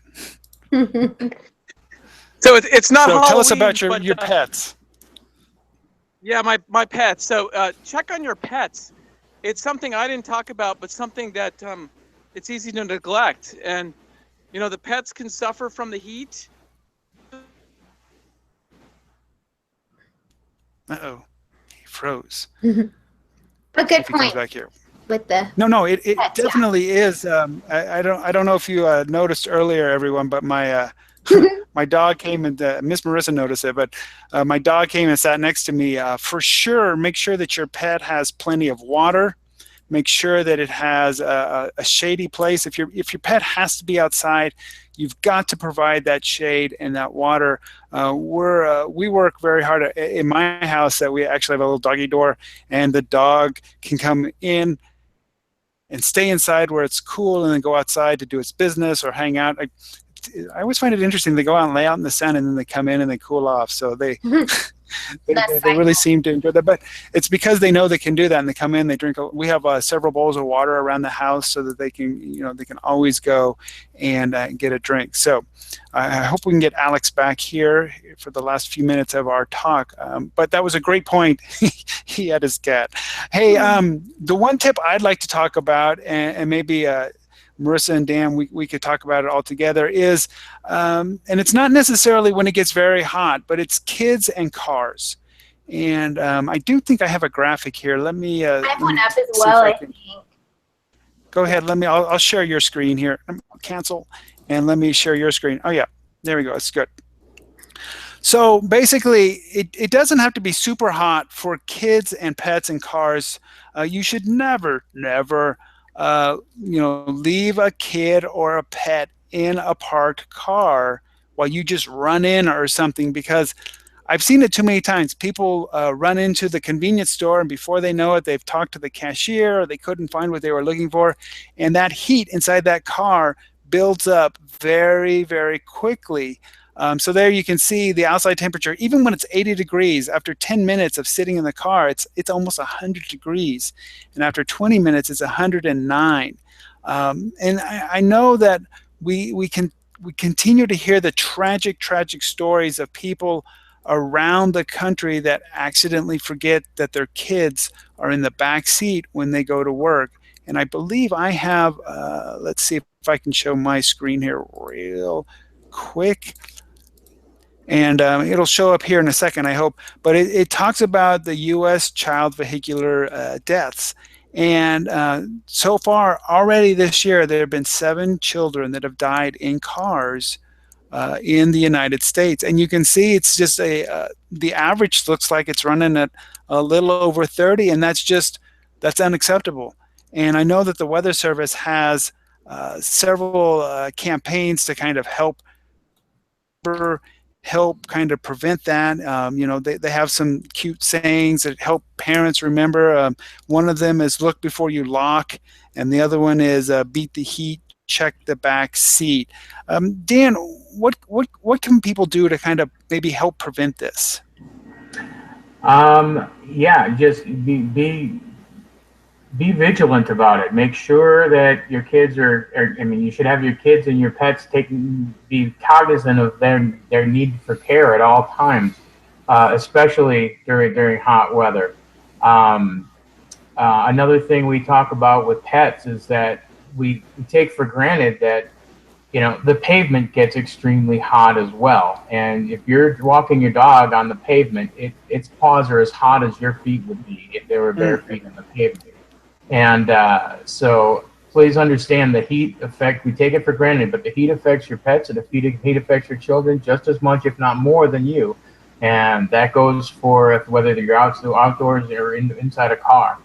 So it's not Halloween. Tell us about your pets. Yeah, my pets. So check on your pets. It's something I didn't talk about, but something that it's easy to neglect. And, the pets can suffer from the heat. Uh-oh, he froze. A good point. Back here. With the no, it pets, definitely is. I don't know if you noticed earlier, everyone, but my my dog came and Miss Marissa noticed it, but my dog came and sat next to me. For sure, make sure that your pet has plenty of water. Make sure that it has a shady place. If your pet has to be outside, you've got to provide that shade and that water. We work very hard in my house. That we actually have a little doggy door, and the dog can come in and stay inside where it's cool, and then go outside to do its business or hang out. I always find it interesting. They go out and lay out in the sun, and then they come in and they cool off. So they they really seem to enjoy that. But it's because they know they can do that, and they come in, they drink. We have several bowls of water around the house so that they can, they can always go and get a drink. So I hope we can get Alex back here for the last few minutes of our talk. But that was a great point. He had his cat. Hey, the one tip I'd like to talk about, and maybe Marissa and Dan, we could talk about it all together, is, and it's not necessarily when it gets very hot, but it's kids and cars. And I do think I have a graphic here. Let me I have one up as well, I think. Go ahead. I'll share your screen here. Cancel, and let me share your screen. Oh yeah, there we go. It's good. So basically, it doesn't have to be super hot for kids and pets and cars. You should never leave a kid or a pet in a parked car while you just run in or something, because I've seen it too many times. People run into the convenience store, and before they know it, they've talked to the cashier, or they couldn't find what they were looking for, and that heat inside that car builds up very, very quickly. So there you can see the outside temperature. Even when it's 80 degrees, after 10 minutes of sitting in the car, it's almost 100 degrees. And after 20 minutes, it's 109. And I know that we continue to hear the tragic stories of people around the country that accidentally forget that their kids are in the back seat when they go to work. And I believe I have, let's see if I can show my screen here real quick. And it'll show up here in a second, I hope. But it talks about the U.S. child vehicular deaths. And so far, already this year, there have been 7 children that have died in cars in the United States. And you can see it's just the average looks like it's running at a little over 30, and that's unacceptable. And I know that the Weather Service has several campaigns to kind of help kind of prevent that. They have some cute sayings that help parents remember. One of them is look before you lock, and the other one is beat the heat, check the back seat. Dan, what can people do to kind of maybe help prevent this? Just be vigilant about it. Make sure that your kids you should have your kids and your pets be cognizant of their need for care at all times, especially during hot weather. Another thing we talk about with pets is that we take for granted that the pavement gets extremely hot as well. And if you're walking your dog on the pavement, its paws are as hot as your feet would be if they were bare feet on the pavement. And so please understand the heat effect. We take it for granted, but the heat affects your pets, and the heat affects your children just as much, if not more, than you. And that goes for whether you're outdoors or inside a car.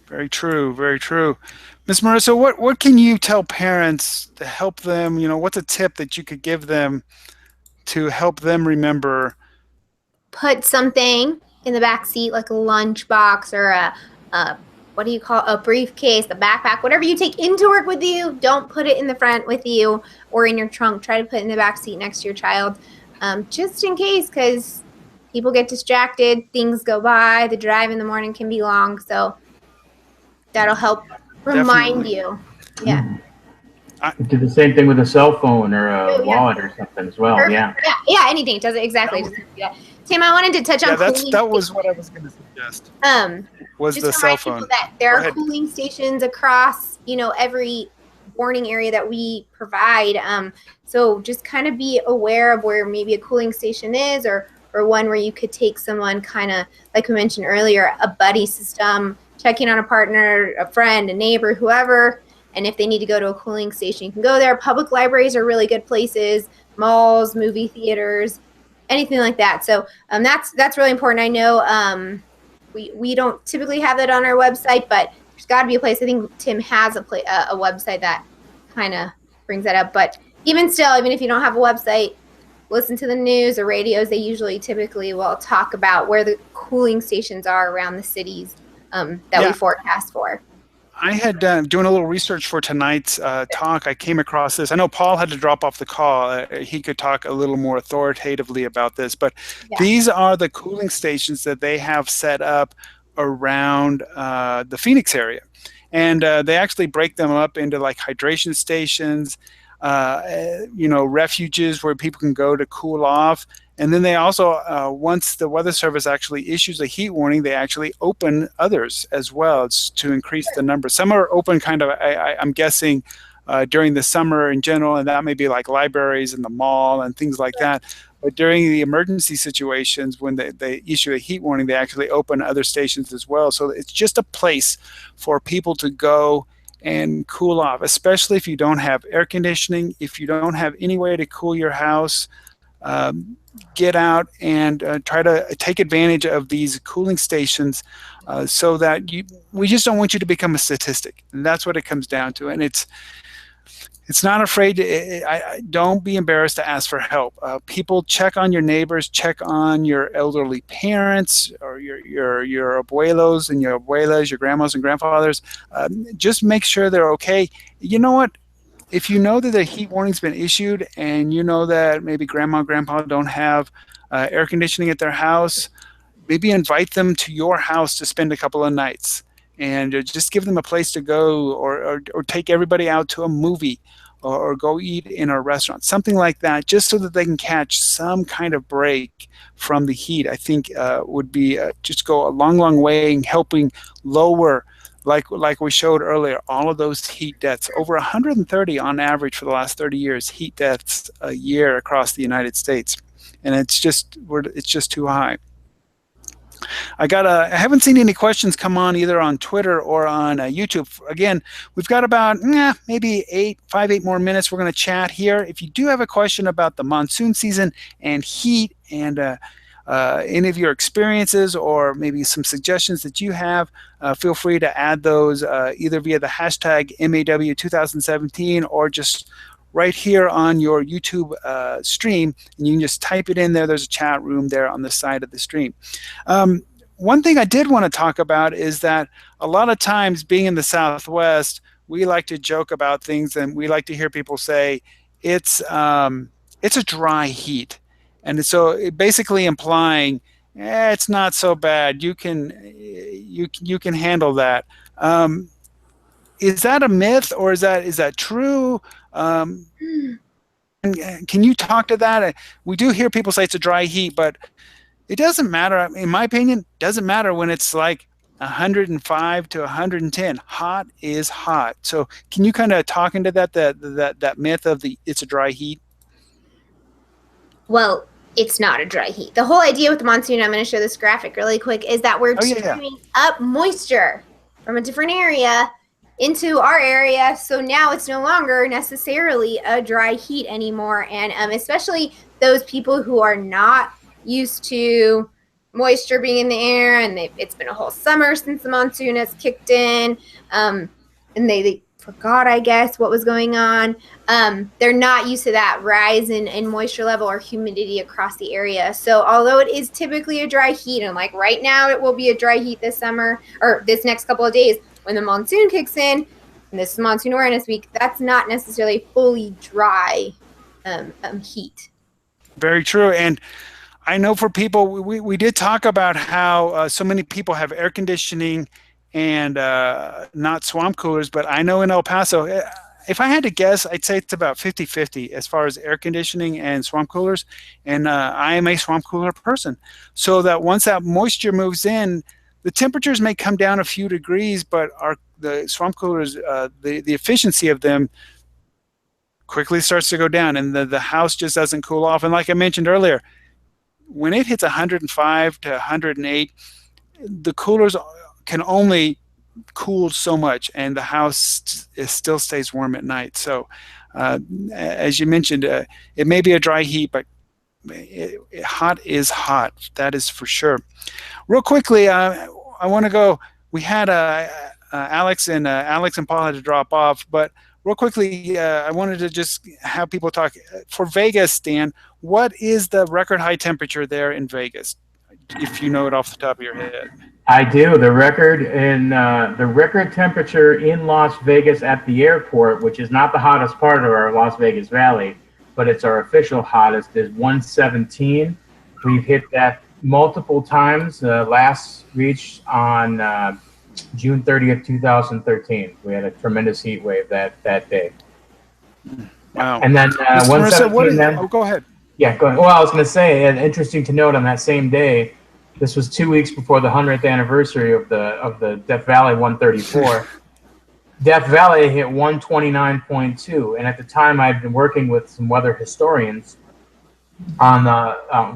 Very true, very true. Ms. Marissa, what can you tell parents to help them? What's a tip that you could give them to help them remember? Put something in the back seat, like a lunchbox or a briefcase, a backpack, whatever you take into work with you. Don't put it in the front with you or in your trunk. Try to put it in the back seat next to your child, just in case, because people get distracted, things go by, the drive in the morning can be long, so that'll help remind you. Yeah. Do the same thing with a cell phone or a wallet or something as well. Perfect. Yeah, anything. Does it exactly. Tim, I wanted to touch on cooling. That was what I was going to suggest. Was the cell phone. That there are cooling stations across, every warning area that we provide. So just kind of be aware of where maybe a cooling station is, or one where you could take someone, kind of like we mentioned earlier, a buddy system, checking on a partner, a friend, a neighbor, whoever. And if they need to go to a cooling station, you can go there. Public libraries are really good places. malls, movie theaters, anything like that. So that's really important. I know we don't typically have that on our website, but there's got to be a place. I think Tim has a website that kind of brings that up. But even still, even if you don't have a website, listen to the news or radios. They usually typically will talk about where the cooling stations are around the cities that we forecast for. I had doing a little research for tonight's talk. I came across this. I know Paul had to drop off the call. He could talk a little more authoritatively about this, but these are the cooling stations that they have set up around the Phoenix area. And they actually break them up into like hydration stations, refuges where people can go to cool off. And then they also, once the Weather Service actually issues a heat warning, they actually open others as well to increase the number. Some are open kind of, I'm guessing, during the summer in general, and that may be like libraries and the mall and things like that. But during the emergency situations, when they issue a heat warning, they actually open other stations as well. So it's just a place for people to go and cool off, especially if you don't have air conditioning, if you don't have any way to cool your house. Get out and try to take advantage of these cooling stations so that we just don't want you to become a statistic. And that's what it comes down to. And it's not afraid to, don't be embarrassed to ask for help. People, check on your neighbors, check on your elderly parents or your abuelos and your abuelas, your grandmas and grandfathers. Just make sure they're okay. You know what? If you know that the heat warning's been issued and you know that maybe grandma and grandpa don't have air conditioning at their house, maybe invite them to your house to spend a couple of nights and just give them a place to go or take everybody out to a movie or go eat in a restaurant, something like that, just so that they can catch some kind of break from the heat. I think would be just go a long, long way in helping lower, like we showed earlier, all of those heat deaths. Over 130 on average for the last 30 years, heat deaths a year across the United States. And it's just too high. I haven't seen any questions come on either on Twitter or on YouTube. Again, we've got about maybe 8 more minutes. We're going to chat here. If you do have a question about the monsoon season and heat and any of your experiences or maybe some suggestions that you have, feel free to add those either via the hashtag MAW2017 or just right here on your YouTube stream, and you can just type it in there. There's a chat room there on the side of the stream. One thing I did want to talk about is that a lot of times, being in the Southwest, we like to joke about things, and we like to hear people say it's a dry heat. And so it basically implying it's not so bad. You can handle that. Is that a myth, or is that true? Can you talk to that? We do hear people say it's a dry heat, but it doesn't matter. In my opinion, it doesn't matter when it's like 105 to 110. Hot is hot. So can you kind of talk into that myth of it's a dry heat? Well, it's not a dry heat. The whole idea with the monsoon, I'm going to show this graphic really quick, is that we're streaming up moisture from a different area into our area. So now it's no longer necessarily a dry heat anymore. And especially those people who are not used to moisture being in the air, and it's been a whole summer since the monsoon has kicked in, and they forgot, I guess, what was going on. They're not used to that rise in moisture level or humidity across the area. So although it is typically a dry heat, and like right now it will be a dry heat this summer or this next couple of days, when the monsoon kicks in, and this is Monsoon Awareness Week, that's not necessarily fully dry heat. Very true. And I know for people, we did talk about how so many people have air conditioning and not swamp coolers, but I know in El Paso, if I had to guess, I'd say it's about 50-50 as far as air conditioning and swamp coolers. And I am a swamp cooler person. So that once that moisture moves in, the temperatures may come down a few degrees, but the swamp coolers, the efficiency of them quickly starts to go down, and the house just doesn't cool off. And like I mentioned earlier, when it hits 105 to 108, the coolers can only cool so much, and the house still stays warm at night. So As you mentioned, it may be a dry heat, but hot is hot. That is for sure. Real quickly, I want to go. We had Alex and Paul had to drop off, but real quickly, I wanted to just have people talk. For Vegas, Dan, what is the record high temperature there in Vegas, if you know it off the top of your head? I do. The record temperature in Las Vegas at the airport, which is not the hottest part of our Las Vegas Valley, but it's our official hottest, is 117. We've hit that multiple times. Last reached on June 30th, 2013. We had a tremendous heat wave that day. Wow. And then 117. Oh, go ahead. Yeah, go ahead. Well, I was going to say, and interesting to note, on that same day, this was 2 weeks before the 100th anniversary of the Death Valley 134. Death Valley hit 129.2, and at the time I'd been working with some weather historians on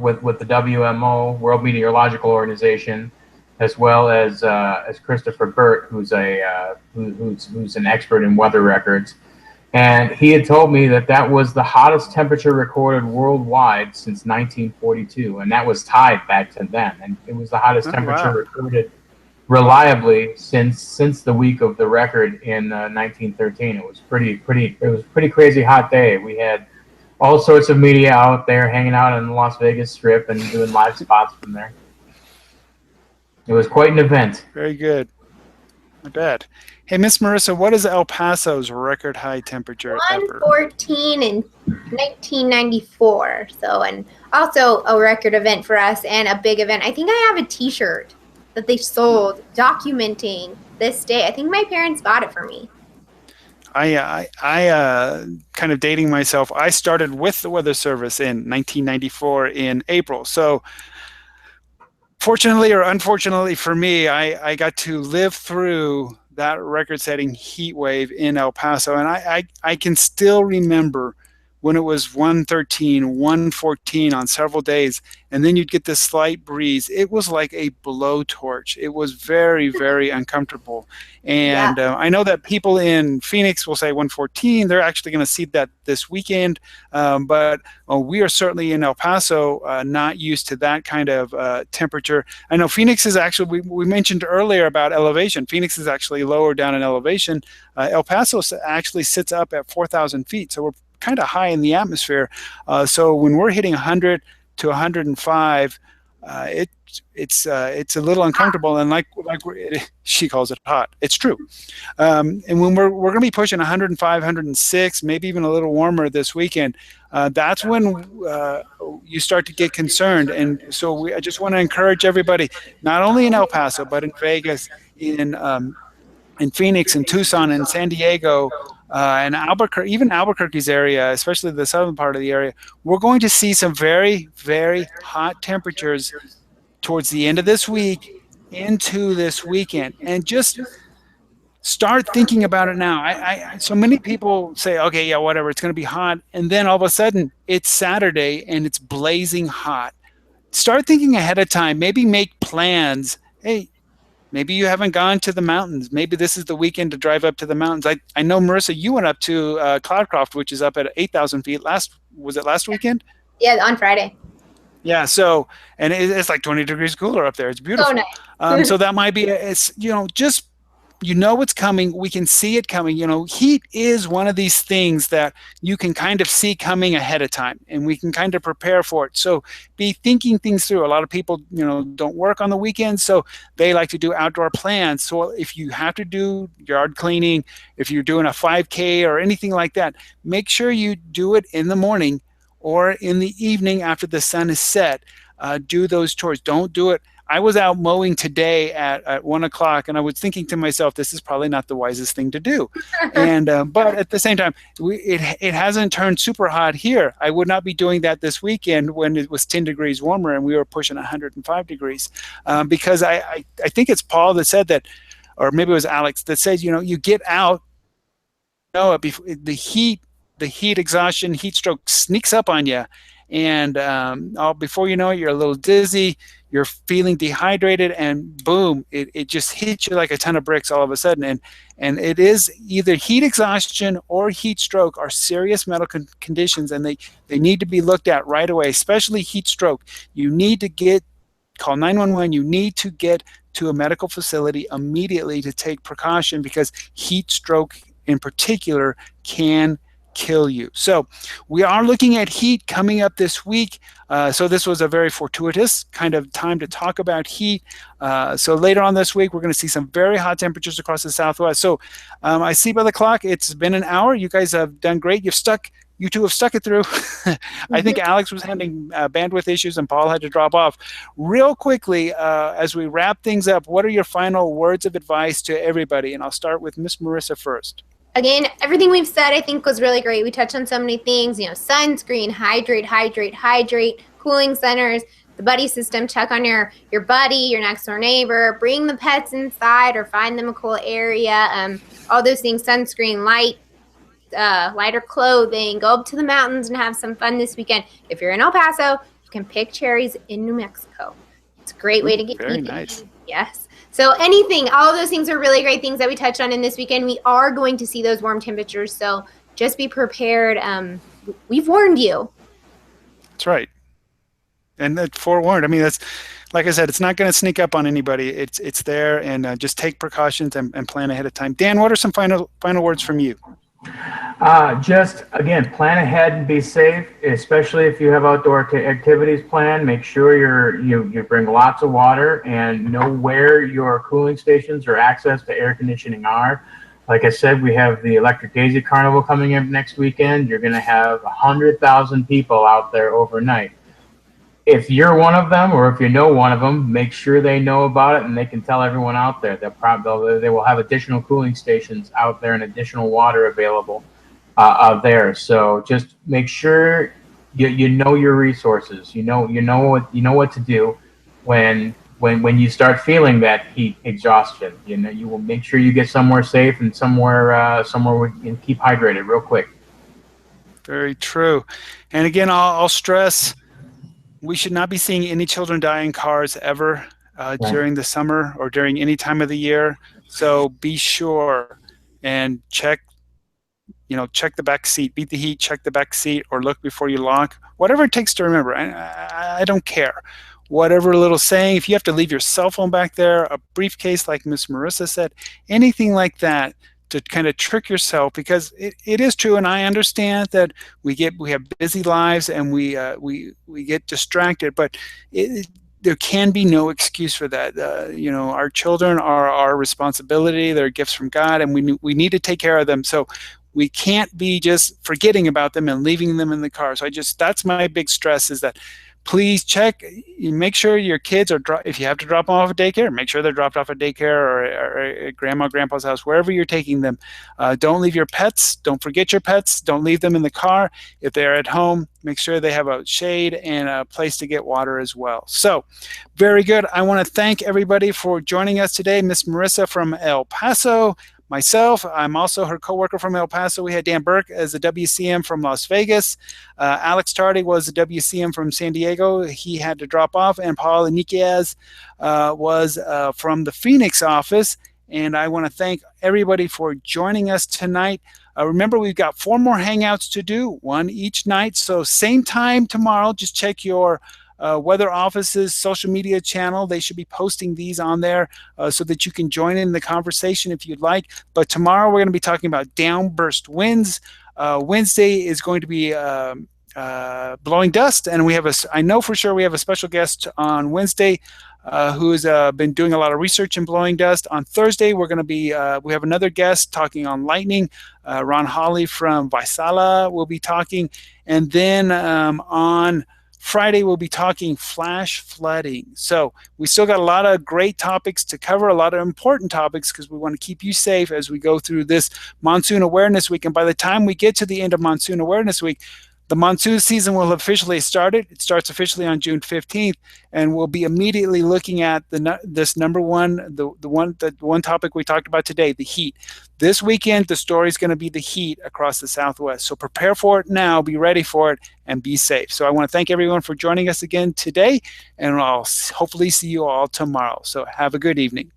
with the WMO, World Meteorological Organization, as well as Christopher Burt, who's an expert in weather records. And he had told me that was the hottest temperature recorded worldwide since 1942, and that was tied back to then. And it was the hottest temperature recorded reliably since the week of the record in 1913. It was pretty crazy hot day. We had all sorts of media out there hanging out on the Las Vegas Strip and doing live spots from there. It was quite an event. Very good. I bet. Hey, Miss Marissa, what is El Paso's record high temperature 114 in 1994. So, and also a record event for us and a big event. I think I have a T-shirt that they sold documenting this day. I think my parents bought it for me. I kind of dating myself. I started with the Weather Service in 1994 in April. So fortunately or unfortunately for me, I got to live through that record-setting heat wave in El Paso. And I can still remember when it was 113, 114 on several days, and then you'd get this slight breeze. It was like a blowtorch. It was very, very uncomfortable. And I know that people in Phoenix will say 114. They're actually going to see that this weekend. But we are certainly in El Paso not used to that kind of temperature. I know Phoenix is actually, we mentioned earlier about elevation. Phoenix is actually lower down in elevation. El Paso actually sits up at 4,000 feet. So we're kind of high in the atmosphere. So when we're hitting 100 to 105, it's a little uncomfortable, and like she calls it hot. It's true. And when we're going to be pushing 105, 106, maybe even a little warmer this weekend, that's when you start to get concerned. And so I just want to encourage everybody, not only in El Paso but in Vegas, in Phoenix, and Tucson, and San Diego, and Albuquerque, even Albuquerque's area, especially the southern part of the area, we're going to see some very, very hot temperatures towards the end of this week into this weekend. And just start thinking about it now. So many people say, okay, yeah, whatever, it's going to be hot. And then all of a sudden it's Saturday and it's blazing hot. Start thinking ahead of time. Maybe make plans. Hey, maybe you haven't gone to the mountains. Maybe this is the weekend to drive up to the mountains. I know, Marissa, you went up to Cloudcroft, which is up at 8,000 feet. Was it last weekend? Yeah, on Friday. Yeah, so, and it's like 20 degrees cooler up there. It's beautiful. Oh, nice. So that might be, just, it's coming. We can see it coming. Heat is one of these things that you can kind of see coming ahead of time, and we can kind of prepare for it. So be thinking things through. A lot of people, don't work on the weekends, so they like to do outdoor plans. So if you have to do yard cleaning, if you're doing a 5K or anything like that, make sure you do it in the morning or in the evening after the sun is set. Do those chores. Don't do it. I was out mowing today at 1 o'clock, and I was thinking to myself, this is probably not the wisest thing to do. And but at the same time, it hasn't turned super hot here. I would not be doing that this weekend when it was 10 degrees warmer and we were pushing 105 degrees. Because I think it's Paul that said that, or maybe it was Alex that said, you get out, the heat exhaustion, heat stroke sneaks up on you. and before you know it, you're a little dizzy, you're feeling dehydrated, and boom, it just hits you like a ton of bricks all of a sudden. And it is either heat exhaustion or heat stroke are serious medical conditions, and they need to be looked at right away, especially heat stroke. You need to call 911. You need to get to a medical facility immediately to take precaution, because heat stroke in particular can kill you. So we are looking at heat coming up this week. So this was a very fortuitous kind of time to talk about heat. So later on this week, we're going to see some very hot temperatures across the Southwest. So I see by the clock, it's been an hour. You guys have done great. You two have stuck it through. I think Alex was having bandwidth issues and Paul had to drop off. Real quickly, as we wrap things up, what are your final words of advice to everybody? And I'll start with Miss Marissa first. Again, everything we've said, I think, was really great. We touched on so many things, sunscreen, hydrate, cooling centers, the buddy system, check on your buddy, your next door neighbor, bring the pets inside or find them a cool area, all those things, sunscreen, lighter clothing, go up to the mountains and have some fun this weekend. If you're in El Paso, you can pick cherries in New Mexico. It's a great way to get very nice. Yes. So anything, all of those things are really great things that we touched on in this weekend. We are going to see those warm temperatures, so just be prepared. We've warned you. That's right. And that forewarned. I mean, that's, like I said, it's not going to sneak up on anybody. It's there, and just take precautions and plan ahead of time. Dan, what are some final words from you? Just, again, plan ahead and be safe, especially if you have outdoor activities planned. Make sure you bring lots of water and know where your cooling stations or access to air conditioning are. Like I said, we have the Electric Daisy Carnival coming up next weekend. You're going to have 100,000 people out there overnight. If you're one of them, or if you know one of them, make sure they know about it and they can tell everyone out there. They will have additional cooling stations out there and additional water available out there. So just make sure you know your resources. You know what to do when you start feeling that heat exhaustion. You will make sure you get somewhere safe and somewhere where you can keep hydrated real quick. Very true. And again, I'll stress, we should not be seeing any children die in cars ever during the summer or during any time of the year. So be sure and check the back seat, beat the heat, check the back seat, or look before you lock. Whatever it takes to remember. I don't care. Whatever little saying, if you have to leave your cell phone back there, a briefcase like Miss Marissa said, anything like that, to kind of trick yourself, because it is true, and I understand that we have busy lives and we get distracted, but there can be no excuse for that. Our children are our responsibility; they're gifts from God, and we need to take care of them. So we can't be just forgetting about them and leaving them in the car. So that's my big stress, is that please check, make sure your kids are, if you have to drop them off at daycare, make sure they're dropped off at daycare or at grandma, grandpa's house, wherever you're taking them. Don't leave your pets. Don't forget your pets. Don't leave them in the car. If they're at home, make sure they have a shade and a place to get water as well. So very good. I want to thank everybody for joining us today. Miss Marissa from El Paso, myself, I'm also her coworker from El Paso. We had Dan Burke as a WCM from Las Vegas. Alex Tardy was a WCM from San Diego. He had to drop off. And Paul Iniquez was from the Phoenix office. And I want to thank everybody for joining us tonight. Remember, we've got 4 more Hangouts to do, 1 each night. So same time tomorrow, just check your Weather Office's social media channel. They should be posting these on there so that you can join in the conversation if you'd like. But tomorrow we're going to be talking about downburst winds. Wednesday is going to be blowing dust, and I know for sure we have a special guest on Wednesday who's been doing a lot of research in blowing dust. On Thursday, we're going to be we have another guest talking on lightning. Ron Hawley from Vaisala will be talking, and then on Friday, we'll be talking flash flooding. So we still got a lot of great topics to cover, a lot of important topics, because we want to keep you safe as we go through this Monsoon Awareness Week. And by the time we get to the end of Monsoon Awareness Week, The monsoon season will have officially started. It starts officially on June 15th, and we'll be immediately looking at this number one, the one topic we talked about today, the heat. This weekend, the story is going to be the heat across the Southwest. So prepare for it now, be ready for it, and be safe. So I want to thank everyone for joining us again today, and I'll hopefully see you all tomorrow. So have a good evening.